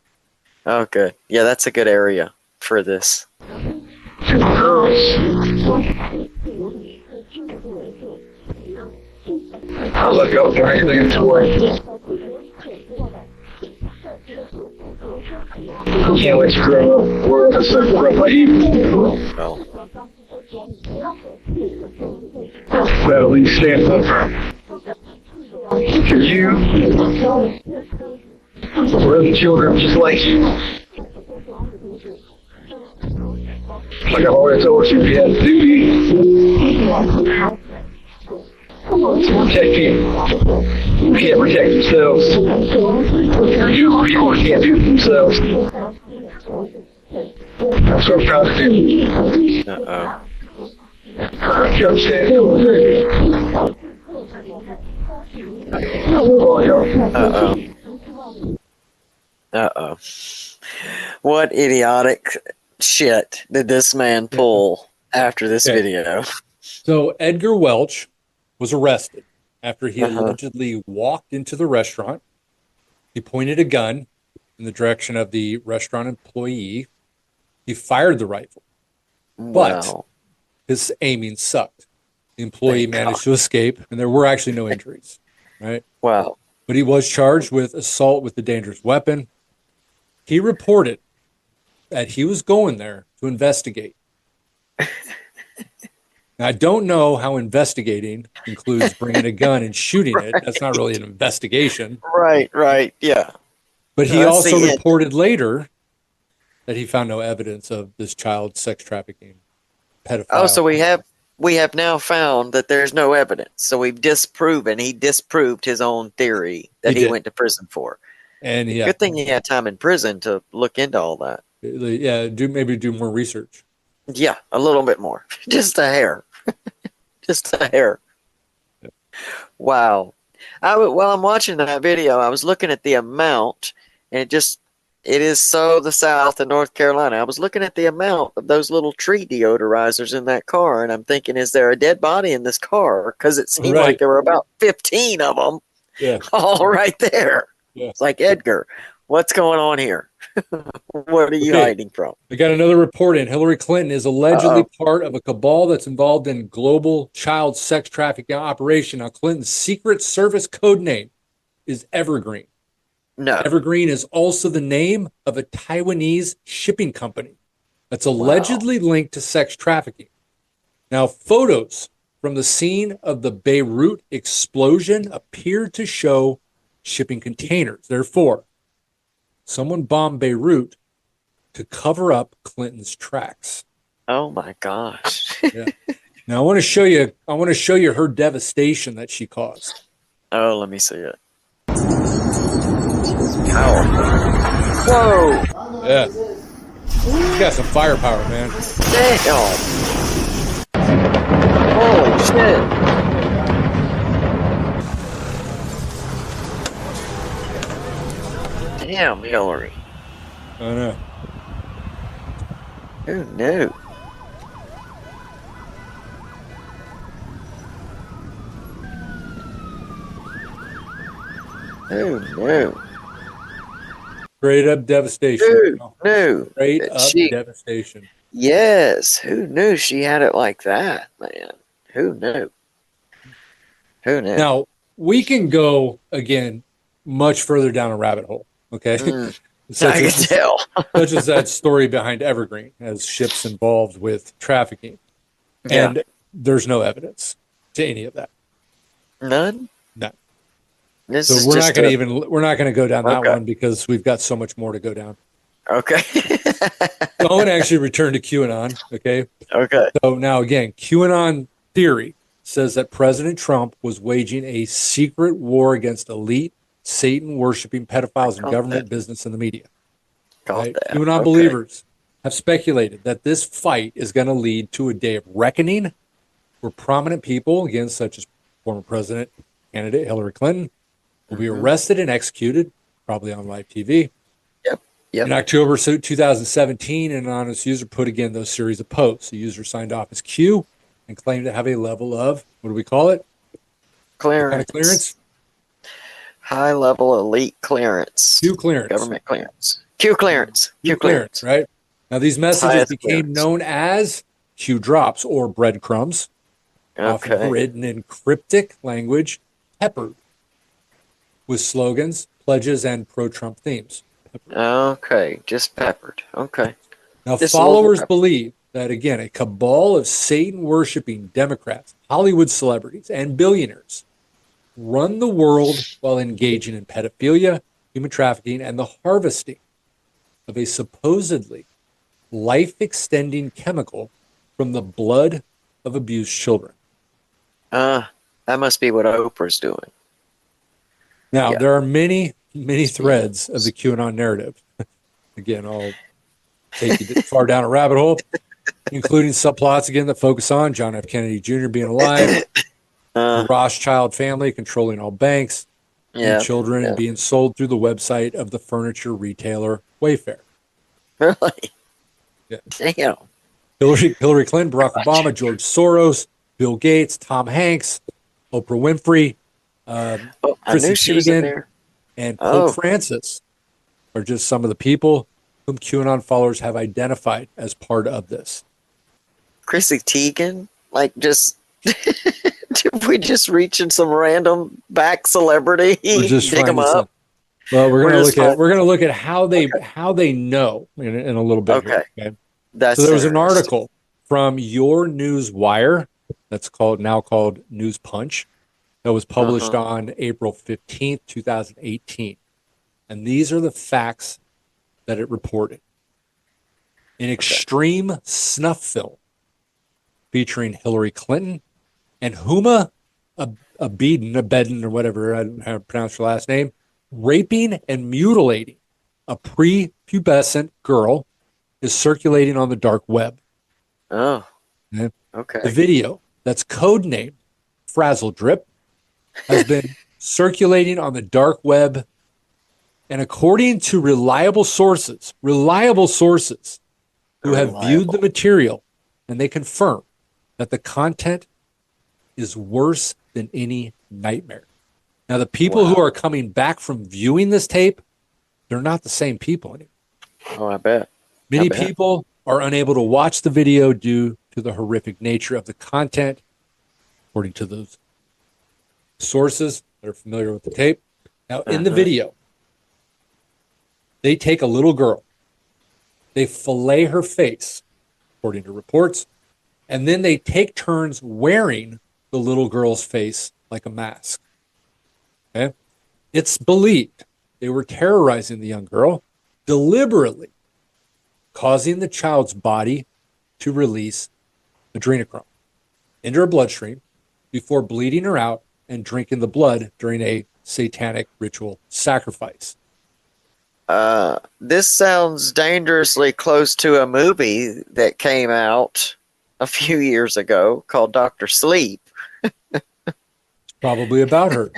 Oh, good. Yeah, that's a good area for this. I'll look up for anything in toy. Can't wait to grow up. We're a circle of evil. Well. But at least stand up. For you, we're the children just like you. Like I've always told you, we have duty to protect people who can't protect themselves. People can't do it themselves. That's what I'm proud to do. Uh-oh. You understand? Uh-oh. What idiotic shit did this man pull after this video? So Edgar Welch was arrested after he allegedly walked into the restaurant. He pointed a gun in the direction of the restaurant employee. He fired the rifle, but his aiming sucked. The employee managed to escape, and there were actually no injuries. Right? Wow. But he was charged with assault with a dangerous weapon. He reported that he was going there to investigate. Now, I don't know how investigating includes bringing a gun and shooting it. That's not really an investigation. Right, yeah. But he also reported later that he found no evidence of this child sex trafficking pedophile. Oh, so we have now found that there's no evidence. So he disproved his own theory that he went to prison for. And yeah, good thing he had time in prison to look into all that. Yeah, maybe do more research. Yeah, a little bit more. Just a hair. Just a hair. Wow. While I'm watching that video, I was looking at the amount, and it is so the South and North Carolina. I was looking at the amount of those little tree deodorizers in that car, and I'm thinking, is there a dead body in this car? Because it seemed like there were about 15 of them all right there. Yeah. It's like, Edgar, what's going on here? What are you hiding from? I got another report in. Hillary Clinton is allegedly part of a cabal that's involved in global child sex trafficking operation. Now, Clinton's Secret Service code name is Evergreen. No. Evergreen is also the name of a Taiwanese shipping company that's allegedly linked to sex trafficking. Now, photos from the scene of the Beirut explosion appear to show shipping containers. Therefore, someone bombed Beirut to cover up Clinton's tracks. Oh my gosh. Yeah. Now I want to show you her devastation that she caused. Oh, let me see it. Powerful. Whoa. Yeah. She got some firepower, man. Damn. Holy shit. Damn, Hillary. I know. Who knew? Who knew? Straight up devastation. Who knew? Straight up devastation. Yes. Who knew she had it like that, man? Who knew? Who knew? Now, we can go, again, much further down a rabbit hole. Okay. I can tell. Such as that story behind Evergreen as ships involved with trafficking. Yeah. And there's no evidence to any of that. None? No. This So is we're just not going to go down that Okay. one because we've got so much more to go down. Okay. So I want to actually return to QAnon. Okay. Okay. So now again, QAnon theory says that President Trump was waging a secret war against elite Satan worshiping pedophiles in government, business, and the media. Right? QAnon believers have speculated that this fight is going to lead to a day of reckoning where prominent people, again, such as former President candidate Hillary Clinton, will be arrested and executed, probably on live TV. Yep. In October 2017, an anonymous user put again those series of posts. The user signed off as Q and claimed to have a level of, what do we call it? Clearance. What kind of clearance? High level elite clearance. Q clearance. Government clearance. Q clearance. Q clearance, right? Now, these messages Highest became clearance. known as Q drops or breadcrumbs, often Okay. written in cryptic language, peppered with slogans, pledges, and pro-Trump themes. Okay. Just peppered. Okay. Now, Just a followers little believe that, again, a cabal of Satan-worshipping Democrats, Hollywood celebrities, and billionaires run the world while engaging in pedophilia, human trafficking, and the harvesting of a supposedly life-extending chemical from the blood of abused children. That must be what Oprah's doing. Now, there are many threads of the QAnon narrative. Again, I'll take you far down a rabbit hole, including subplots, again, that focus on John F. Kennedy Jr. being alive, the Rothschild family controlling all banks, and children being sold through the website of the furniture retailer Wayfair. Really? Yeah. Damn. Hillary Clinton, Barack Obama, George Soros, Bill Gates, Tom Hanks, Oprah Winfrey, I knew she was in Teigen, there. and Pope Francis are just some of the people whom QAnon followers have identified as part of this. Chrissy Teigen? Like, just... Did we just reach in some random back celebrity? We're just Pick them finding some. up? Well, we're going just to look at how they know in a little bit. Okay. Here, okay? That's So there was an interesting. article from Your News Wire that's now called News Punch that was published on April 15th, 2018. And these are the facts that it reported. An extreme snuff film featuring Hillary Clinton and Huma Abedin, or whatever, I don't know how to pronounce her last name, raping and mutilating a prepubescent girl is circulating on the dark web. Oh, okay. The video that's codenamed Frazzle Drip has been circulating on the dark web, and according to reliable sources who have viewed the material, and they confirm that the content is worse than any nightmare. Now, the people who are coming back from viewing this tape, they're not the same people anymore. Oh, I bet. Many people are unable to watch the video due to the horrific nature of the content, according to those sources that are familiar with the tape. Now, in the video, they take a little girl, they fillet her face, according to reports, and then they take turns wearing the little girl's face like a mask. Okay? It's believed they were terrorizing the young girl, deliberately causing the child's body to release adrenochrome into her bloodstream before bleeding her out and drinking the blood during a satanic ritual sacrifice. This sounds dangerously close to a movie that came out a few years ago called Dr. Sleep. It's probably about her.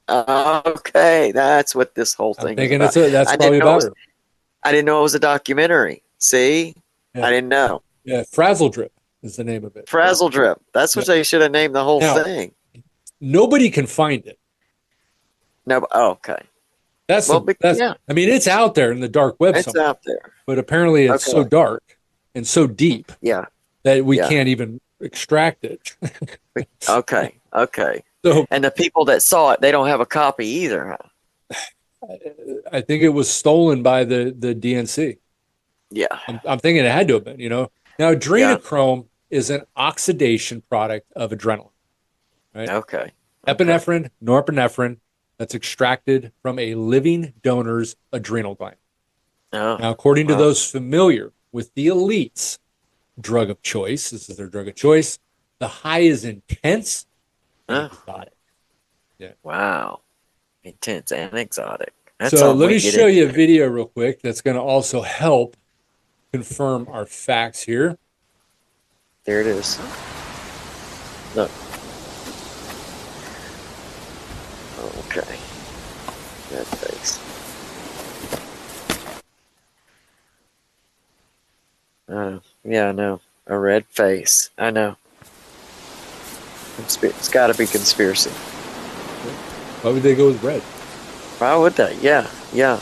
Okay, that's what this whole thing thinking is about. that's probably about her. I didn't know it was a documentary. See? Yeah. I didn't know. Yeah, Frazzle Drip is the name of it. Frazzle Drip. That's what they should have named the whole thing. Nobody can find it. No, okay. That's I mean, it's out there in the dark web. It's out there. But apparently it's so dark and so deep that we can't even extract it. Okay. So, and the people that saw it, they don't have a copy either, huh? I think it was stolen by the DNC. Yeah. I'm thinking it had to have been, Now, adrenochrome is an oxidation product of adrenaline, right? Okay. Epinephrine, norepinephrine, that's extracted from a living donor's adrenal gland. Oh. Now, according to those familiar with the elites' drug of choice, this is their drug of choice, the high is intense and exotic. Yeah. Wow. Intense and exotic. So let me show you a video real quick that's going to also help confirm our facts here. There it is. Look. Okay. That face. Yeah, I know. A red face. I know. It's got to be conspiracy. Why would they go with red? Why would they? Yeah, yeah.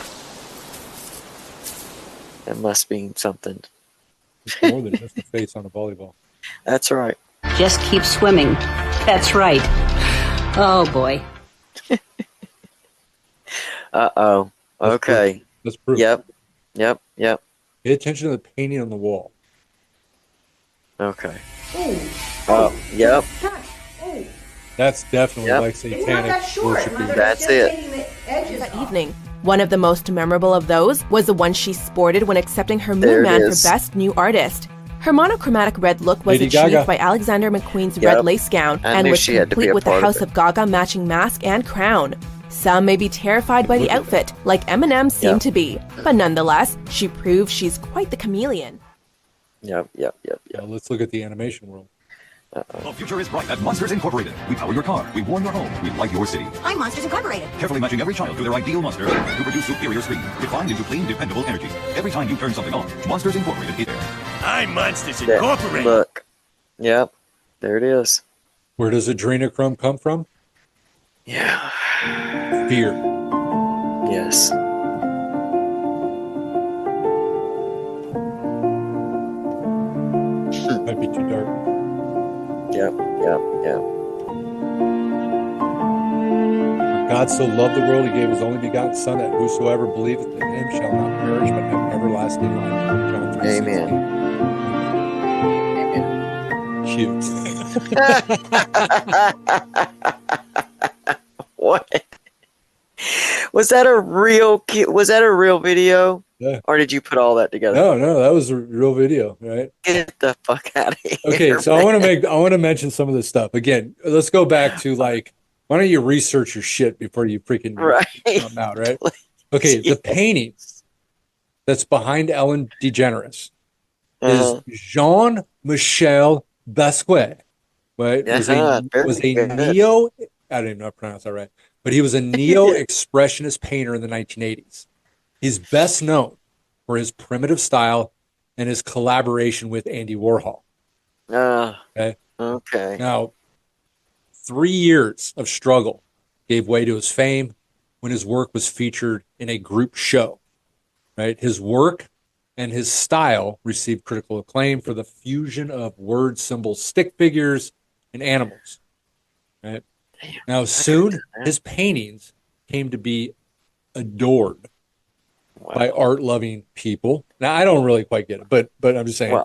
It must mean something. More than just a face on a volleyball. That's right. Just keep swimming. That's right. Oh, boy. Uh-oh. Okay. Let's prove Yep. Yep. Yep. Pay attention to the painting on the wall. Okay. Oh, yep. That's definitely like satanic worshiping. That's it. That evening, one of the most memorable of those was the one she sported when accepting her Moon Man for Best New Artist. Her monochromatic red look was Lady achieved Gaga. by Alexander McQueen's red lace gown and was complete with the House of Gaga matching mask and crown. Some may be terrified by the outfit, like Eminem seemed to be, but nonetheless, she proved she's quite the chameleon. Yep. Now let's look at the animation world. The future is bright at Monsters Incorporated. We power your car, we warm your home, we light your city. I'm Monsters Incorporated. Carefully matching every child to their ideal monster to produce superior screen, defined into clean, dependable energy. Every time you turn something on, Monsters Incorporated is there. I'm Monsters Incorporated. Look. Yep. There it is. Where does adrenochrome come from? Yeah. Fear. Yes. Might be too dark. Yep. For God so loved the world, he gave his only begotten Son, that whosoever believeth in him shall not perish, but have everlasting life. John 3:16. Amen. What? Was that a real video? Yeah. Or did you put all that together? No, that was a real video, right? Get the fuck out of here. Okay, so I want to mention some of this stuff. Again, let's go back to why don't you research your shit before you freaking come out, right? Okay, the painting that's behind Ellen DeGeneres is Jean-Michel Basquiat, right? Was a neo, I don't even know how to pronounce that right, but he was a neo-expressionist painter in the 1980s. He's best known for his primitive style and his collaboration with Andy Warhol. Okay. Now, 3 years of struggle gave way to his fame when his work was featured in a group show. Right. His work and his style received critical acclaim for the fusion of word, symbols, stick figures, and animals. Right. Now, soon his paintings came to be adored by art-loving people. Now, I don't really quite get it, but I'm just saying.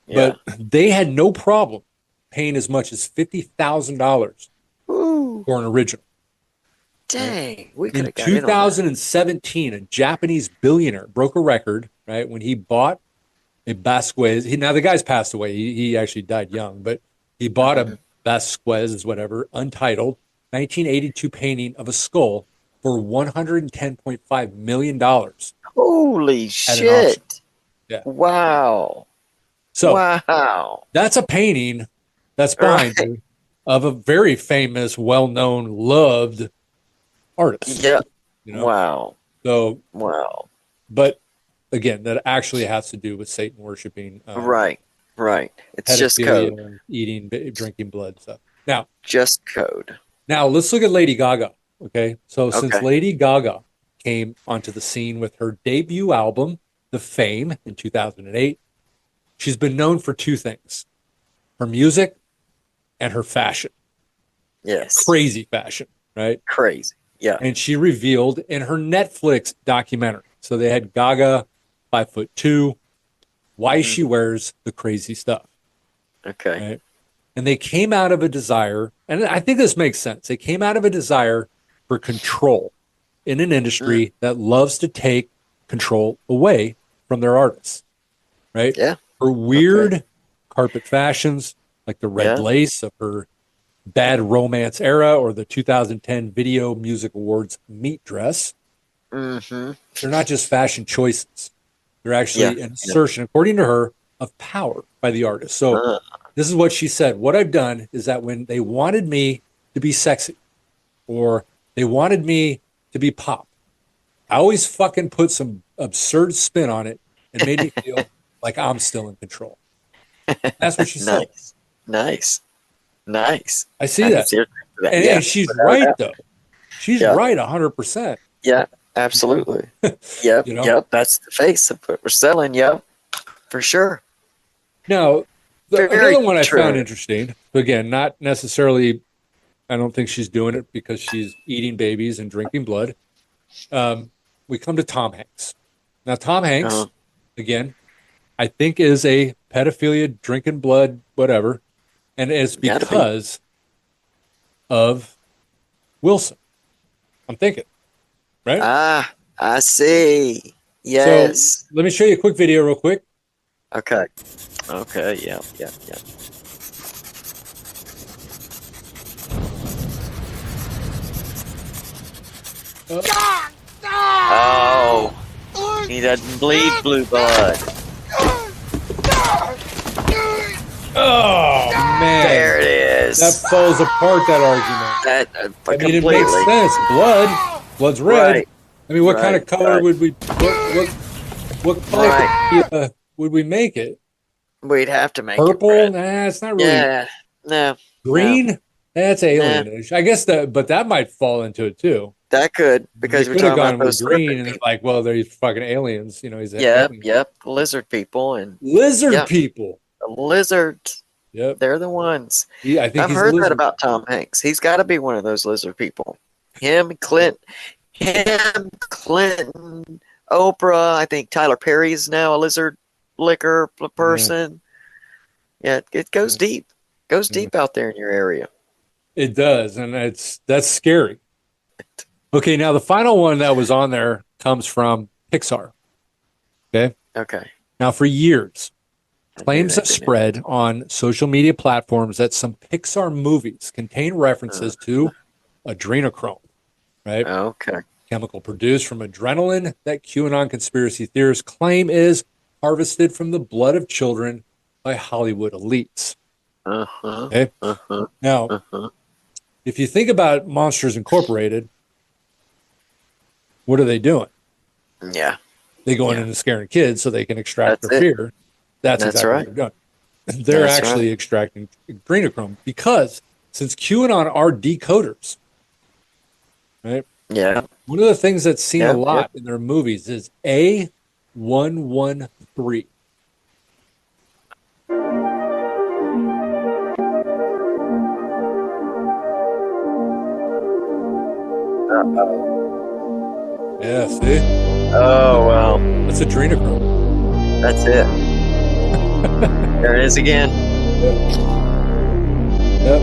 But they had no problem paying as much as $50,000 for an original. Dang, we could In have got in on that. 2017, a Japanese billionaire broke a record, right, when he bought a Basquiat. Now, the guy's passed away. He actually died young, but he bought a Basquiat, whatever, untitled, 1982 painting of a skull for $110.5 million. Holy shit. Yeah. Wow. So wow. That's a painting that's behind you of a very famous, well-known, loved artist. Yeah. Wow. So But again, that actually has to do with Satan worshiping. Right. It's just pedophilia, code. Eating, drinking blood stuff. Now, just code. Now let's look at Lady Gaga. Okay. So since Okay. Lady Gaga came onto the scene with her debut album, The Fame, in 2008, she's been known for two things: her music and her fashion. Yes. Crazy fashion, right? Crazy. Yeah. And she revealed in her Netflix documentary. So they had Gaga, 5'2", why she wears the crazy stuff. Okay. Right? And they came out of a desire, and I think this makes sense. They came out of a desire for control in an industry that loves to take control away from their artists. Right? Yeah. Her weird carpet fashions, like the red Yeah. lace of her Bad Romance era or the 2010 Video Music Awards meat dress. Mm-hmm. They're not just fashion choices. They're actually an assertion, according to her, of power by the artist. So this is what she said. What I've done is that when they wanted me to be sexy or they wanted me to be pop, I always fucking put some absurd spin on it and made me feel like I'm still in control. That's what she said. Nice. I see that. And she's right, though. She's right 100%. Yeah, absolutely. Yep, You know? yep. That's the face of what we're selling. Yep, for sure. Now, Very another one I true. found interesting, again, not necessarily, I don't think she's doing it because she's eating babies and drinking blood. We come to Tom Hanks. Now, Tom Hanks, again, I think is a pedophilia, drinking blood, whatever. And it's because of Wilson. I'm thinking, right? Ah, I see. Yes. So let me show you a quick video real quick. Okay. Yeah. Oh, he doesn't bleed blue blood. Oh, man. There it is. That falls apart, that argument. That I mean, it completely. makes sense. Blood's red. Right. I mean, what kind of color would we? What color would we make it? We'd have to make Purple? it red. Nah, it's not really. Yeah. No. Green? No. That's alienish. I guess but that might fall into it too. That could, because They we're could have talking gone about with those green, and they're like, well, they're fucking aliens. You know, he's Yep. Lizard people and lizard people. The lizards. Yep. They're the ones. Yeah, I think I've he's heard a that lizard. about Tom Hanks. He's got to be one of those lizard people. Him, Clinton, Oprah. I think Tyler Perry's now a lizard liquor person. Yeah, it goes deep. Goes deep out there in your area. It does, and that's scary. Okay, now the final one that was on there comes from Pixar. Okay. Now, for years, claims have spread on social media platforms that some Pixar movies contain references to adrenochrome, right? Okay. Chemical produced from adrenaline that QAnon conspiracy theorists claim is harvested from the blood of children by Hollywood elites. Okay? Now, if you think about Monsters Incorporated, what are they doing? Yeah. They go in and scaring kids so they can extract their fear. That's exactly right. what they're doing. They're That's actually extracting adrenochrome because since QAnon are decoders, right? Yeah. One of the things that's seen a lot in their movies is A113. Yeah, see? Oh, well. That's adrenochrome. That's it. There it is again. Yep.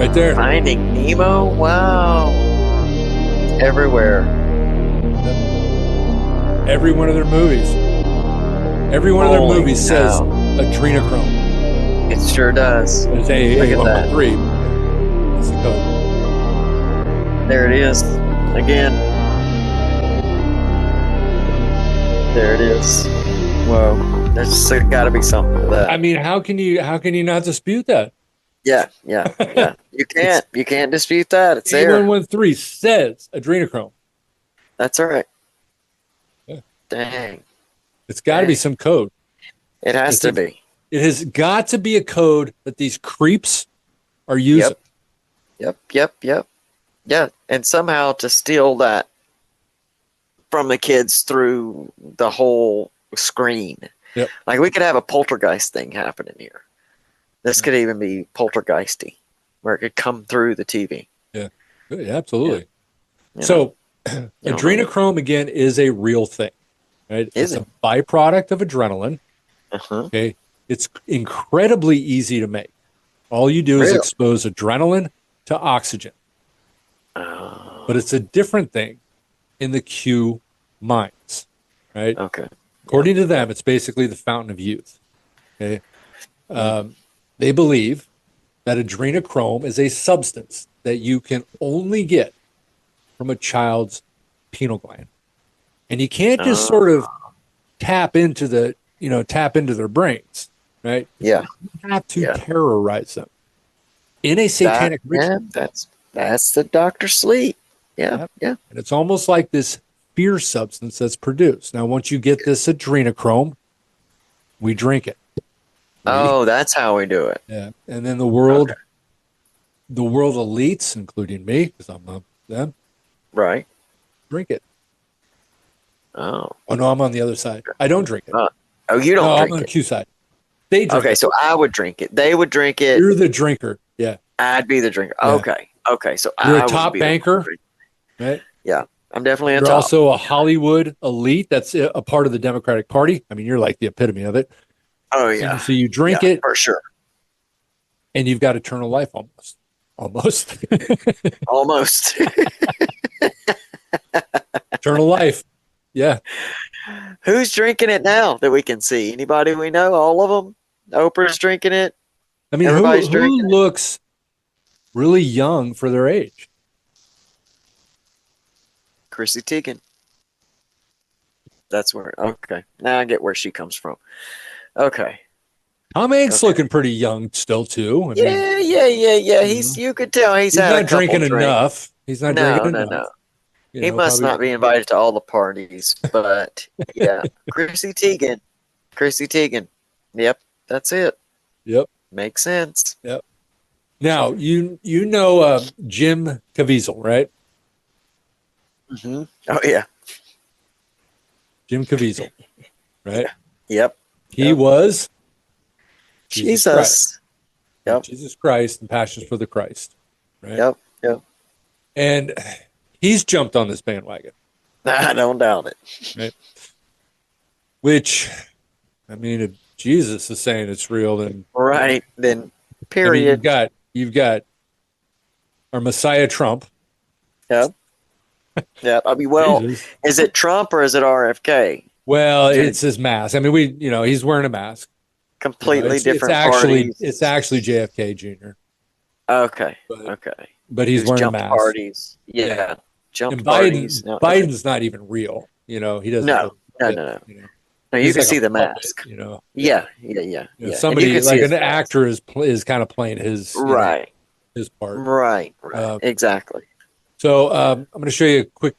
Right there. Finding Nemo? Wow. It's everywhere. Yep. Every one of their movies. Every one of their movies says adrenochrome. It sure does. It's A113. That's the code. There it is. Again. There it is. Whoa. There's got to be something to that. I mean, how can you not dispute that? Yeah. You can't dispute that. It's there. A113 says adrenochrome. That's all right. Yeah. Dang. It's got to be some code. It has to be. It has got to be a code that these creeps are using. Yep. Yeah, and somehow to steal that from the kids through the whole screen. Yep. Like we could have a poltergeist thing happening here. This could even be poltergeisty, where it could come through the TV. Yeah, absolutely. So adrenochrome, again, is a real thing, right? It's a byproduct of adrenaline. Okay. It's incredibly easy to make. All you do is expose adrenaline to oxygen. But it's a different thing in the Q mines, right? Okay. According to them, it's basically the fountain of youth. Okay. They believe that adrenochrome is a substance that you can only get from a child's pineal gland. And you can't just sort of tap into their brains, right? Yeah. You have to terrorize them in a satanic ritual. Yeah, that's the Dr. Sleep. Yeah. And it's almost like this fear substance that's produced. Now, once you get this adrenochrome, we drink it. Oh, that's how we do it. Yeah. And then the world elites, including me, because I'm not them, right, drink it. Oh no, I'm on the other side. I don't drink it. You don't drink I'm on the it. Q side. They drink it. So I would drink it. They would drink it. You're the drinker. Yeah. I'd be the drinker. Yeah. Okay. So you're I a top banker, right? Yeah. I'm definitely You're top. also a Hollywood elite. That's a part of the Democratic Party. I mean, you're like the epitome of it. Oh yeah. So you drink it for sure, and you've got eternal life almost. Almost. Eternal life. Yeah. Who's drinking it now that we can see? Anybody we know? All of them? Oprah's drinking it. I mean, who looks really young for their age? Chrissy Teigen. That's where. Okay. Now I get where she comes from. Okay. Tom Hanks looking pretty young still too. I mean, Yeah. You could tell he's had not drinking enough. He's not drinking enough. No. He must not be invited to all the parties, but yeah. Chrissy Teigen. Yep, that's it. Yep. Makes sense. Yep. Now, you know Jim Caviezel, right? Mm-hmm. Oh, yeah. Jim Caviezel, right? Yep. He was Jesus Christ. Yep. Jesus Christ and Passions for the Christ, right? Yep. And he's jumped on this bandwagon. I don't doubt it. Right? Which, I mean, if Jesus is saying it's real, then then period. I mean, you've got our Messiah Trump. Yep. Yeah. I mean, well, Jesus. Is it Trump or is it RFK? Well, it's his mask. I mean, he's wearing a mask. Completely different parties. parties. It's actually JFK Jr. Okay. But he's wearing a jump mask. Parties. Yeah. Jump and parties. Biden's not even real. He doesn't. No. No, you can see the mask. Puppet, Yeah. Somebody like an actor is kind of playing his his part. Right. Exactly. So I'm going to show you a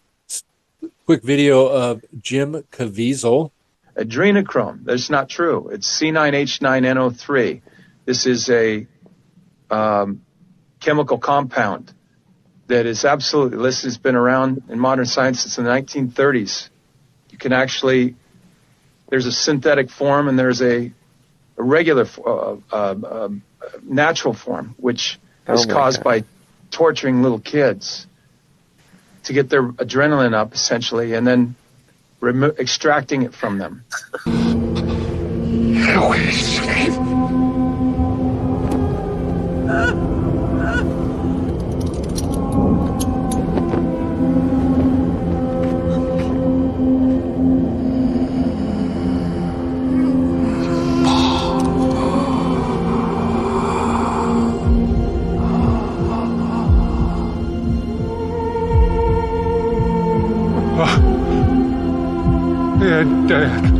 quick video of Jim Caviezel. Adrenochrome. That's not true. It's C9H9NO3. This is a chemical compound that is absolutely, this has been around in modern science since the 1930s. You can actually, there's a synthetic form and there's a regular natural form, which is caused by torturing little kids to get their adrenaline up, essentially, and then extracting it from them. Dad.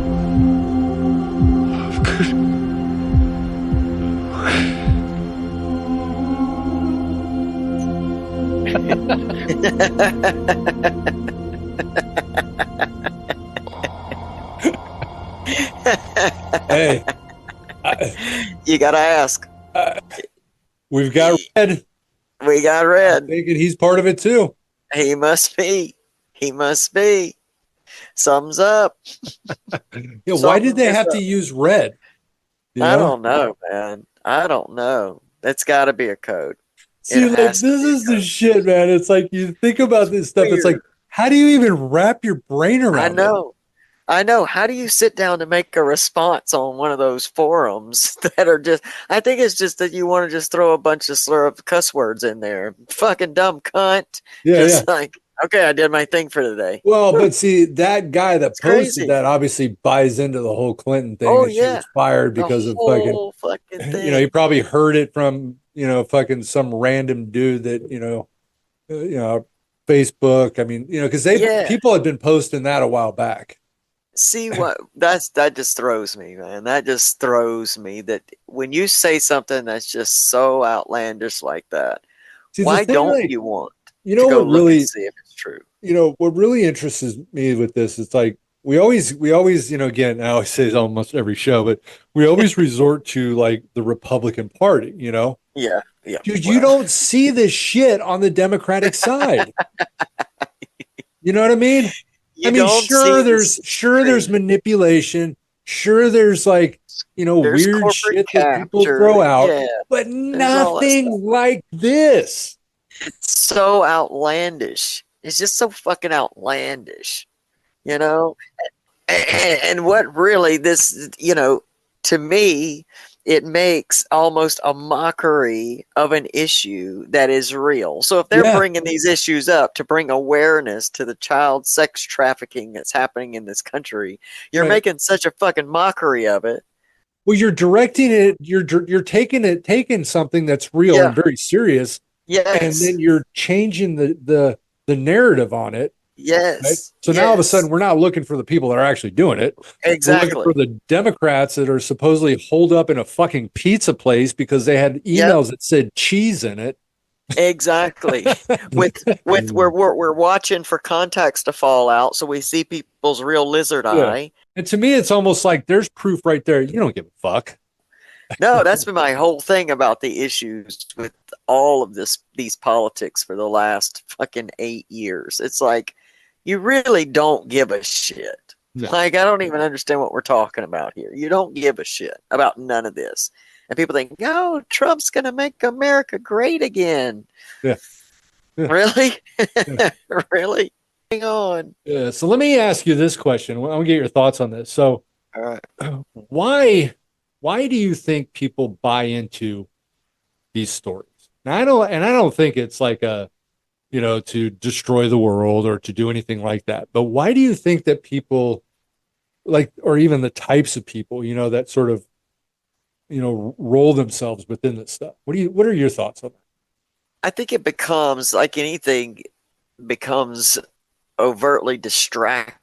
Hey, you gotta ask. We've got Red. We got Red. I'm thinking he's part of it too. He must be. Sums up. Yeah, why did they have to use red? I don't know, man. I don't know. That's got to be a code. See, like, this is the shit, man. It's like you think about this stuff. It's like, how do you even wrap your brain around it? I know. How do you sit down to make a response on one of those forums that are just, I think it's just that you want to just throw a bunch of slur of cuss words in there. Fucking dumb cunt. Yeah, just like, okay, I did my thing for today. Well, but see, that guy that posted crazy. that obviously buys into the whole Clinton thing. Oh, that she was fired because of fucking thing. You know, he probably heard it from, you know, fucking some random dude that, Facebook. I mean, you know, because people had been posting that a while back. See what that just throws me, man. That just throws me that when you say something that's just so outlandish like that, why don't you want to go look and see if it's true? You know, what really interests me with this, it's like we always, you know, again, I always say this almost every show, but we always resort to like the Republican Party, you know? Yeah. Dude, you don't see this shit on the Democratic side. You know what I mean? I mean, there's manipulation. Sure, there's like, you know, there's weird shit that people throw out, but nothing like this. It's so outlandish. It's just so fucking outlandish, you know? And what really this, you know, to me, it makes almost a mockery of an issue that is real. So if they're bringing these issues up to bring awareness to the child sex trafficking that's happening in this country, you're making such a fucking mockery of it. Well, you're directing it. You're taking something that's real and very serious. Yes. And then you're changing the narrative on it. Yes. Right? So now all of a sudden we're not looking for the people that are actually doing it. Exactly. We're looking for the Democrats that are supposedly holed up in a fucking pizza place because they had emails that said cheese in it. Exactly. with we're watching for contacts to fall out so we see people's real lizard eye. And to me it's almost like there's proof right there. You don't give a fuck. No, that's been my whole thing about the issues with all of these politics for the last fucking 8 years. It's like, you really don't give a shit. No. Like, I don't even understand what we're talking about here. You don't give a shit about none of this. And people think, oh, Trump's going to make America great again. Yeah. Really? Really? Hang on. Yeah. So let me ask you this question. I want to get your thoughts on this. So all right. Why do you think people buy into these stories? Now, I don't think it's like to destroy the world or to do anything like that. But why do you think that people like, or even the types of people, you know, that sort of, you know, roll themselves within this stuff? What are your thoughts on that? I think it becomes, like anything, becomes overtly distracting.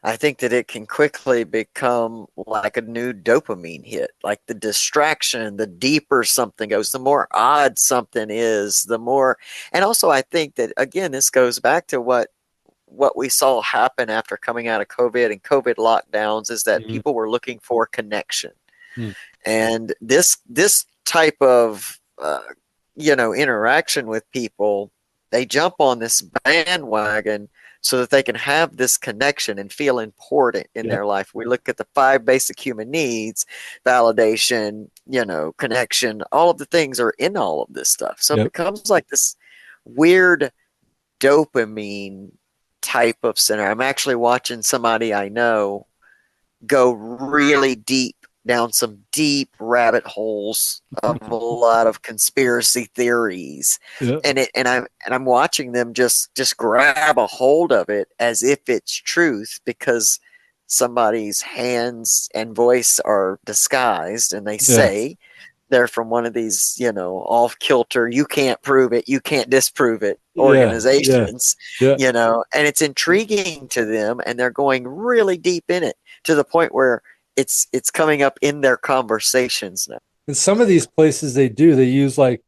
I think that it can quickly become like a new dopamine hit, like the distraction, the deeper something goes, the more odd something is, the more. And also I think that, again, this goes back to what we saw happen after coming out of COVID and COVID lockdowns, is that people were looking for connection. And this type of interaction with people, they jump on this bandwagon so that they can have this connection and feel important in their life. We look at the 5 basic human needs: validation, connection. All of the things are in all of this stuff. So it becomes like this weird dopamine type of center. I'm actually watching somebody I know go really deep down some deep rabbit holes of a lot of conspiracy theories, and I'm watching them just grab a hold of it as if it's truth, because somebody's hands and voice are disguised, and they say they're from one of these, off kilter, you can't prove it, you can't disprove it organizations, and it's intriguing to them, and they're going really deep in it to the point where it's coming up in their conversations now. And some of these places they use like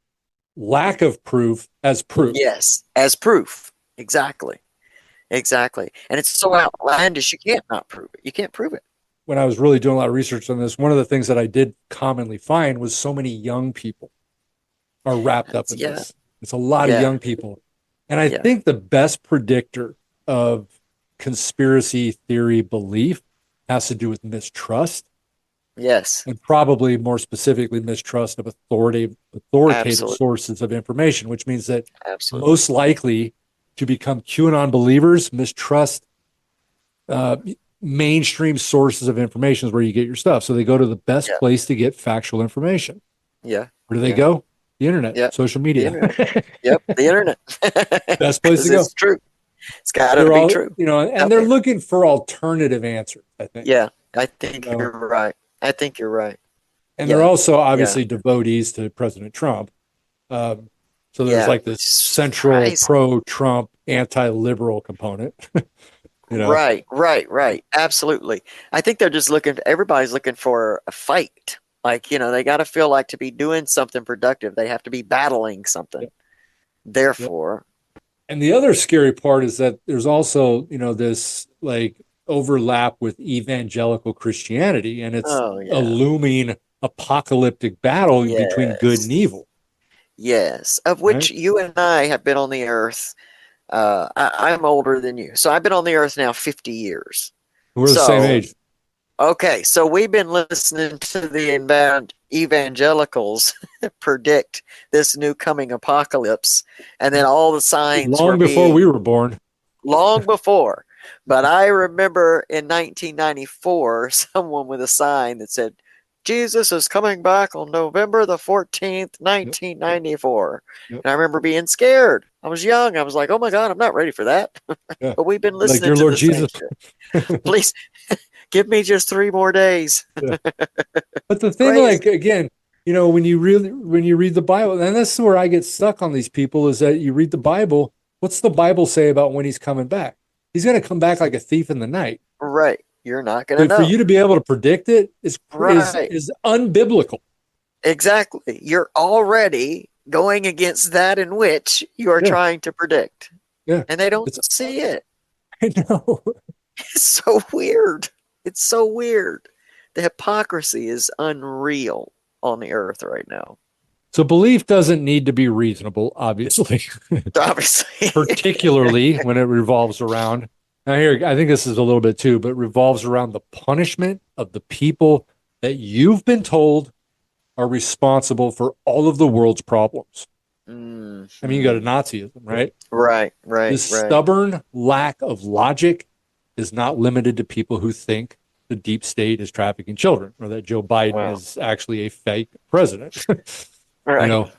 lack of proof as proof. Yes, as proof. Exactly. And it's so outlandish, you can't not prove it. You can't prove it. When I was really doing a lot of research on this, one of the things that I did commonly find was so many young people are wrapped up in this. It's a lot of young people. And I think the best predictor of conspiracy theory belief has to do with mistrust. Yes. And probably more specifically mistrust of authoritative Absolutely. sources of information, which means that Absolutely. most likely to become QAnon believers mistrust mainstream sources of information is where you get your stuff. So they go to the best place to get factual information. Yeah. Where do they go? The internet, Yep. social The media. internet. Yep, the internet. Best place to go. It's true. It's got to be true. You know, and they're looking for alternative answers, I think. Yeah, I think you're right. I think you're right. And they're also obviously devotees to President Trump. So there's like this central pro-Trump, anti-liberal component. You know? Right. Absolutely. I think they're just everybody's looking for a fight. Like, you know, they got to feel like to be doing something productive, they have to be battling something. Yep. Therefore. And the other scary part is that there's also, you know, this like overlap with evangelical Christianity, and it's a looming apocalyptic battle between good and evil. Yes, of which you and I have been on the earth. I'm older than you, so I've been on the earth now 50 years. We're the same age. Okay, so we've been listening to the evangelicals predict this new coming apocalypse, and then all the signs long before we were born. Long before. But I remember in 1994, someone with a sign that said, Jesus is coming back on November the 14th, 1994. Yep. And I remember being scared. I was young. I was like, oh my God, I'm not ready for that. Yeah. But we've been listening like your to Lord the Jesus. Please give me just 3 more days. Yeah. But the thing, like, again, you know, when you read the Bible, and that's where I get stuck on these people, is that you read the Bible. What's the Bible say about when he's coming back? He's going to come back like a thief in the night. Right. You're not going to know. For you to be able to predict it is unbiblical. Exactly. You're already going against that in which you are trying to predict. Yeah. And they don't see it. I know. It's so weird. It's so weird. The hypocrisy is unreal on the earth right now. So belief doesn't need to be reasonable, obviously. Obviously. Particularly when it revolves around, now here, I think this is a little bit too, but revolves around the punishment of the people that you've been told are responsible for all of the world's problems. Mm-hmm. I mean, you go to Nazism, right? Right. This stubborn lack of logic is not limited to people who think the deep state is trafficking children, or that Joe Biden is actually a fake president. Right. You know,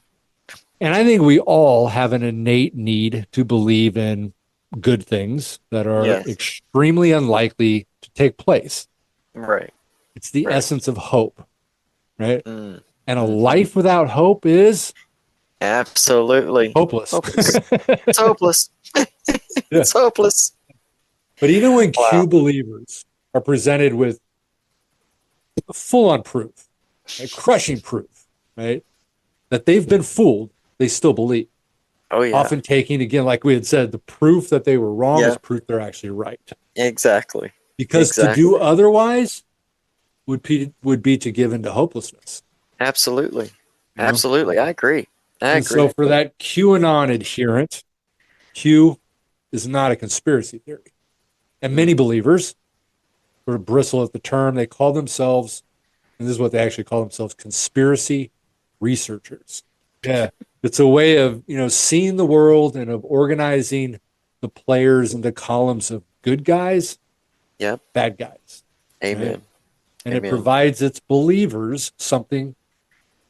and I think we all have an innate need to believe in good things that are extremely unlikely to take place. Right. It's the essence of hope, right? And a life without hope is absolutely hopeless. It's hopeless. It's hopeless. But even when Q believers are presented with full-on proof, like crushing proof, right, that they've been fooled, they still believe. Oh, yeah. Often taking, again, like we had said, the proof that they were wrong is proof they're actually right. Exactly. Because to do otherwise would be to give into hopelessness. Absolutely. Absolutely. I agree. I agree. So for that QAnon adherent, Q is not a conspiracy theory. And many believers sort of bristle at the term. They call themselves, and this is what they actually call themselves, conspiracy researchers. Yeah. It's a way of, you know, seeing the world and of organizing the players into columns of good guys, bad guys. Amen. Right? And it provides its believers something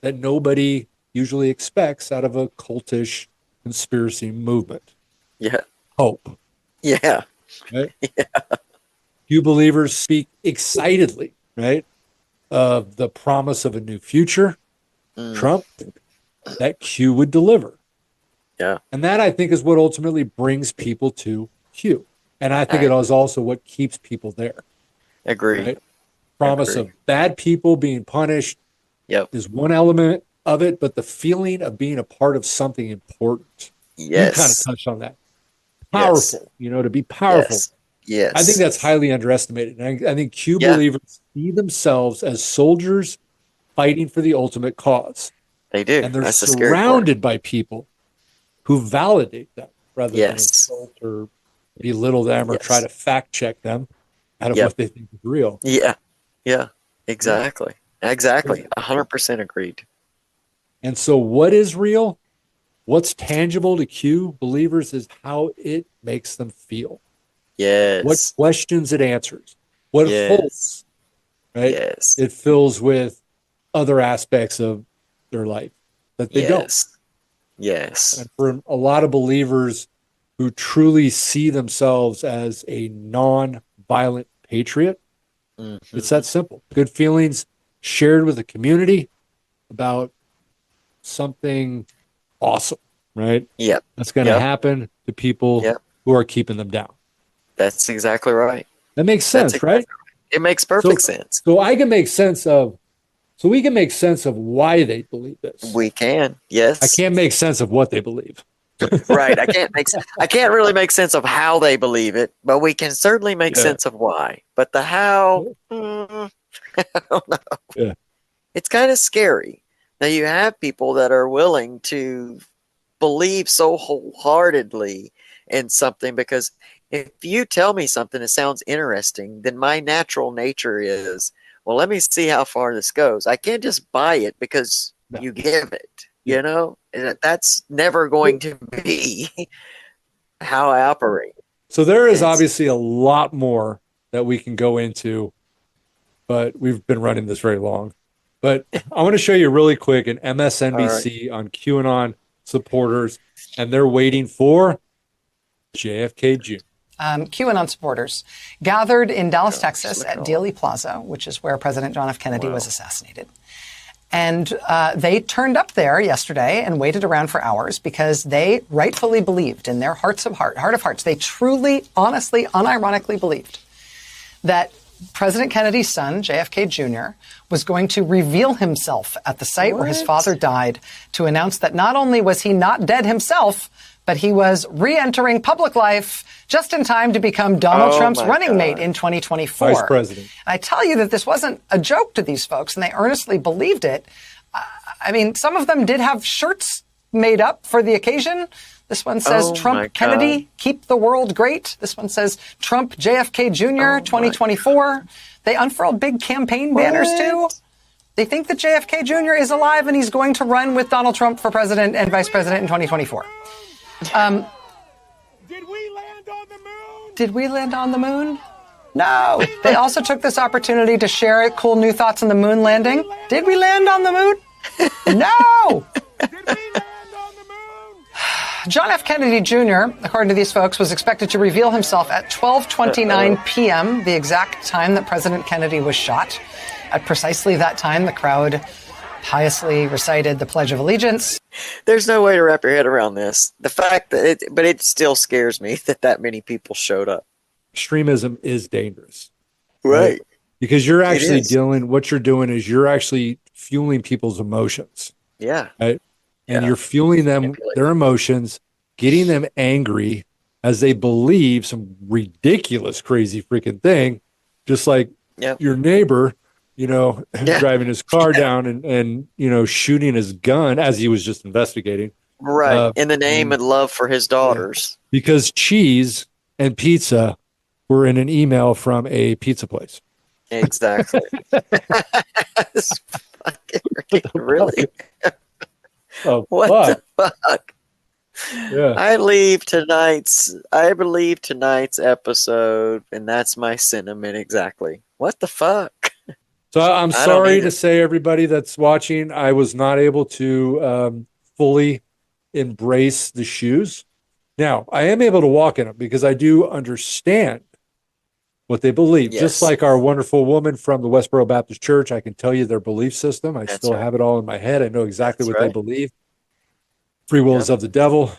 that nobody usually expects out of a cultish conspiracy movement. Yeah. Hope. Yeah. Right? Yeah. Few believers speak excitedly, right, of the promise of a new future. Trump, that Q would deliver. Yeah. And that, I think, is what ultimately brings people to Q. And I think it is also what keeps people there. Agree. Right? Promise of bad people being punished is one element of it, but the feeling of being a part of something important. Yes. You kind of touched on that. Powerful, you know, to be powerful. Yes. I think that's highly underestimated. And I think Q believers see themselves as soldiers fighting for the ultimate cause. They do. And they're that's surrounded by people who validate them rather than insult or belittle them or try to fact check them out of what they think is real. Yeah. Yeah. Exactly. Exactly. 100% agreed. And so what is real? What's tangible to Q believers is how it makes them feel. Yes. What questions it answers. What it holds. Right? Yes. It fills with other aspects of their life that they don't. Yes. And for a lot of believers who truly see themselves as a non-violent patriot, it's that simple. Good feelings shared with the community about something awesome, right? Yep. That's going to happen to people who are keeping them down. That's exactly right. That makes sense, right? It makes perfect sense. So we can make sense of why they believe this. We can, yes. I can't make sense of what they believe. Right. I can't really make sense of how they believe it, but we can certainly make sense of why. But the how, I don't know. Yeah. It's kind of scary that you have people that are willing to believe so wholeheartedly in something, because if you tell me something that sounds interesting, then my natural nature is, well, let me see how far this goes. I can't just buy it because you give it, you know? That's never going to be how I operate. So there is obviously a lot more that we can go into, but we've been running this very long. But I want to show you really quick an MSNBC on QAnon supporters, and they're waiting for JFK Jr. QAnon supporters gathered in Dallas, Texas at Dealey Plaza, which is where President John F. Kennedy was assassinated. And they turned up there yesterday and waited around for hours because they rightfully believed in their heart of hearts. They truly, honestly, unironically believed that President Kennedy's son, JFK Jr., was going to reveal himself at the site where his father died to announce that not only was he not dead himself, but he was re-entering public life just in time to become Donald Trump's running mate in 2024. Vice president. I tell you that this wasn't a joke to these folks, and they earnestly believed it. I mean, some of them did have shirts made up for the occasion. This one says, Trump, Kennedy, keep the world great. This one says, Trump, JFK Jr., 2024. They unfurled big campaign banners, too. They think that JFK Jr. is alive and he's going to run with Donald Trump for president and vice president in 2024. Did we land on the moon? Did we land on the moon? No. They also took this opportunity to share cool new thoughts on the moon landing. Did we land on the moon? No. Did we land on the moon? John F. Kennedy Jr., according to these folks, was expected to reveal himself at 12:29 p.m., the exact time that President Kennedy was shot. At precisely that time, the crowd piously recited the Pledge of Allegiance. There's no way to wrap your head around this. The fact that but it still scares me that many people showed up. Extremism is dangerous. Right. Because you're actually what you're doing is you're actually fueling people's emotions. Yeah. Right. And you're fueling them, their emotions, getting them angry as they believe some ridiculous, crazy freaking thing, just like your neighbor, driving his car down and shooting his gun as he was just investigating. Right. In the name and love for his daughters. Because cheese and pizza were in an email from a pizza place. Exactly. That's fucking really. Oh, what the fuck? Yeah. I believe tonight's episode, and that's my sentiment exactly. What the fuck? So I'm sorry to say, everybody that's watching, I was not able to fully embrace the shoes. Now, I am able to walk in them because I do understand what they believe. Yes. Just like our wonderful woman from the Westboro Baptist Church, I can tell you their belief system. I still have it all in my head. I know exactly what they believe. Free will is of the devil,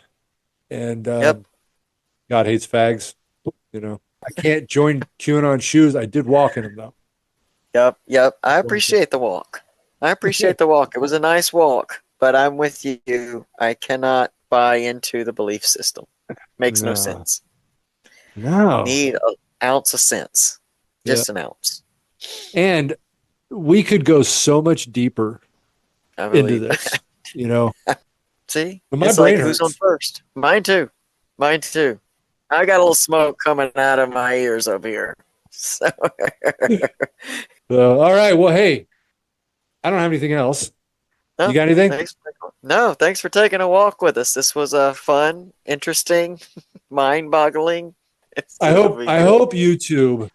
and God hates fags. I can't join QAnon shoes. I did walk in them, though. Yep. I appreciate the walk. It was a nice walk, but I'm with you. I cannot buy into the belief system. Makes no sense. No. Need an ounce of sense. Just an ounce. And we could go so much deeper into this, See? But my it's brain like, who's on first? Mine too. I got a little smoke coming out of my ears over here. So All right. Well, hey, I don't have anything else. No, you got anything? Thanks for taking a walk with us. This was fun, interesting, mind-boggling. I hope YouTube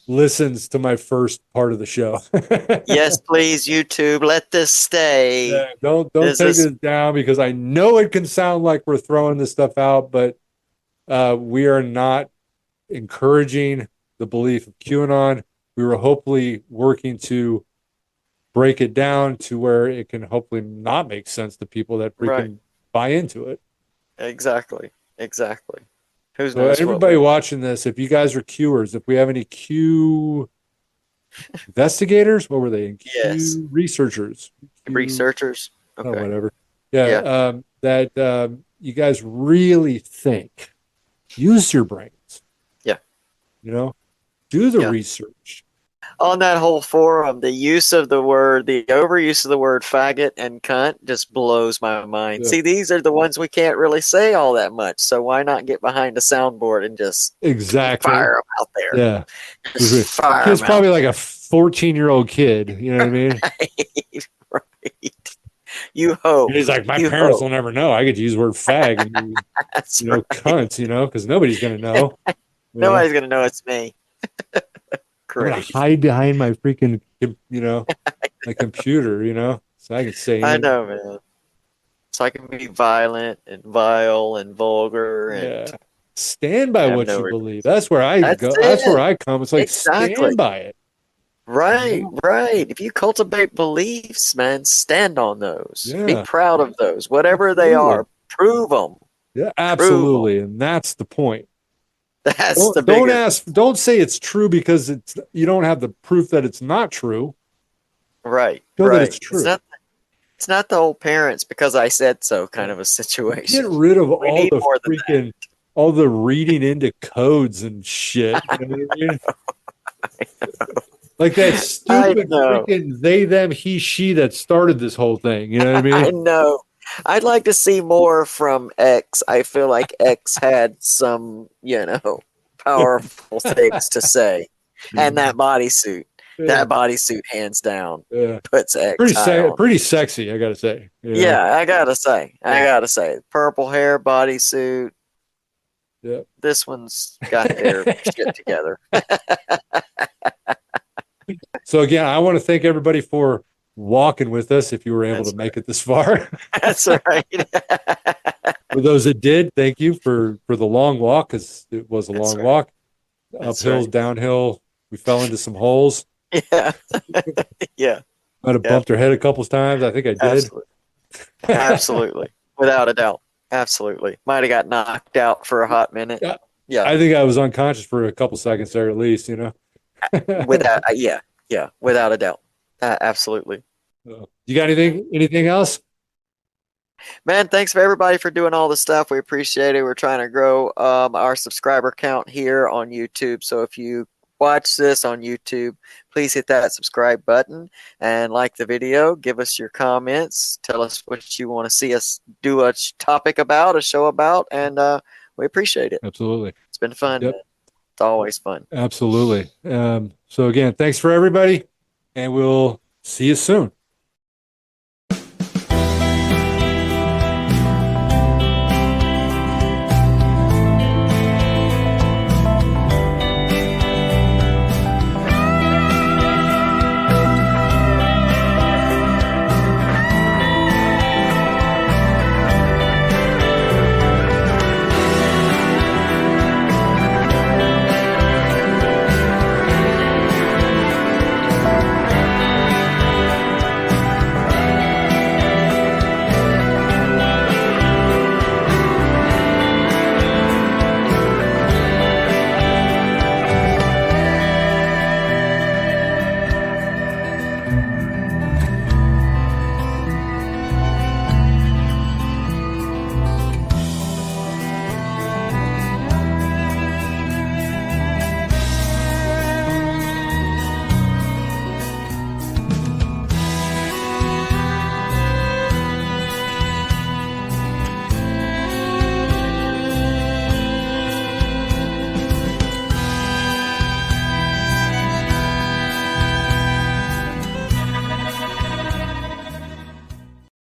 listens to my first part of the show. Yes, please, YouTube, let this stay. Yeah, don't take this down, because I know it can sound like we're throwing this stuff out, but we are not encouraging the belief of QAnon. We were hopefully working to break it down to where it can hopefully not make sense to people that freaking buy into it. Exactly. Who's So everybody watching this, if you guys are Qers, if we have any Q investigators, what were they? Q researchers. Researchers. Okay. Oh, whatever. Yeah. That you guys really think. Use your brains. Yeah. Do the research. On that whole forum, the overuse of the word faggot and cunt just blows my mind. Yeah. See, these are the ones we can't really say all that much. So why not get behind a soundboard and just fire them out there? Yeah. Just fire Kid's them probably out like a 14-year-old kid. You know what I mean? Right. You hope. And he's like, my parents will never know. I get to use the word fag and cunt, because nobody's going to know. Nobody's going to know it's me. I'm going to hide behind my freaking, my computer, so I can say anything. I know, man. So I can be violent and vile and vulgar and stand by what you believe. That's where I go. That's where I come. It's like stand by it. Right. If you cultivate beliefs, man, stand on those. Yeah. Be proud of those. Whatever they are, prove them. Yeah, absolutely. And that's the point. That's don't say it's true because you don't have the proof that it's not true. Right. Show that it's true. It's not the old parents because I said so kind of a situation. Get rid of all the reading into codes and shit. You know what I mean? I know. Like that stupid freaking they, them, he, she that started this whole thing. You know what I mean? I know. I'd like to see more from X. I feel like X had some, powerful things to say. And that bodysuit. Yeah. That bodysuit, hands down, puts X pretty sexy, I gotta say. Yeah, I gotta say. Purple hair, bodysuit. Yeah. This one's got their shit together. So again, I want to thank everybody for walking with us if you were able to make it this far. That's right. For those that did, thank you for the long walk, because it was a long walk. Uphills, downhill. We fell into some holes. Yeah. Yeah. Might have bumped our head a couple of times. I think I did. Absolutely. Without a doubt. Absolutely. Might have got knocked out for a hot minute. Yeah. I think I was unconscious for a couple seconds there at least, Without without a doubt. Absolutely. You got anything else? Man, thanks for everybody for doing all the stuff. We appreciate it. We're trying to grow our subscriber count here on YouTube. So if you watch this on YouTube, please hit that subscribe button and like the video. Give us your comments. Tell us what you want to see us do a topic about, a show about, and we appreciate it. Absolutely. It's been fun. Yep. It's always fun. Absolutely. So again, thanks for everybody, and we'll see you soon.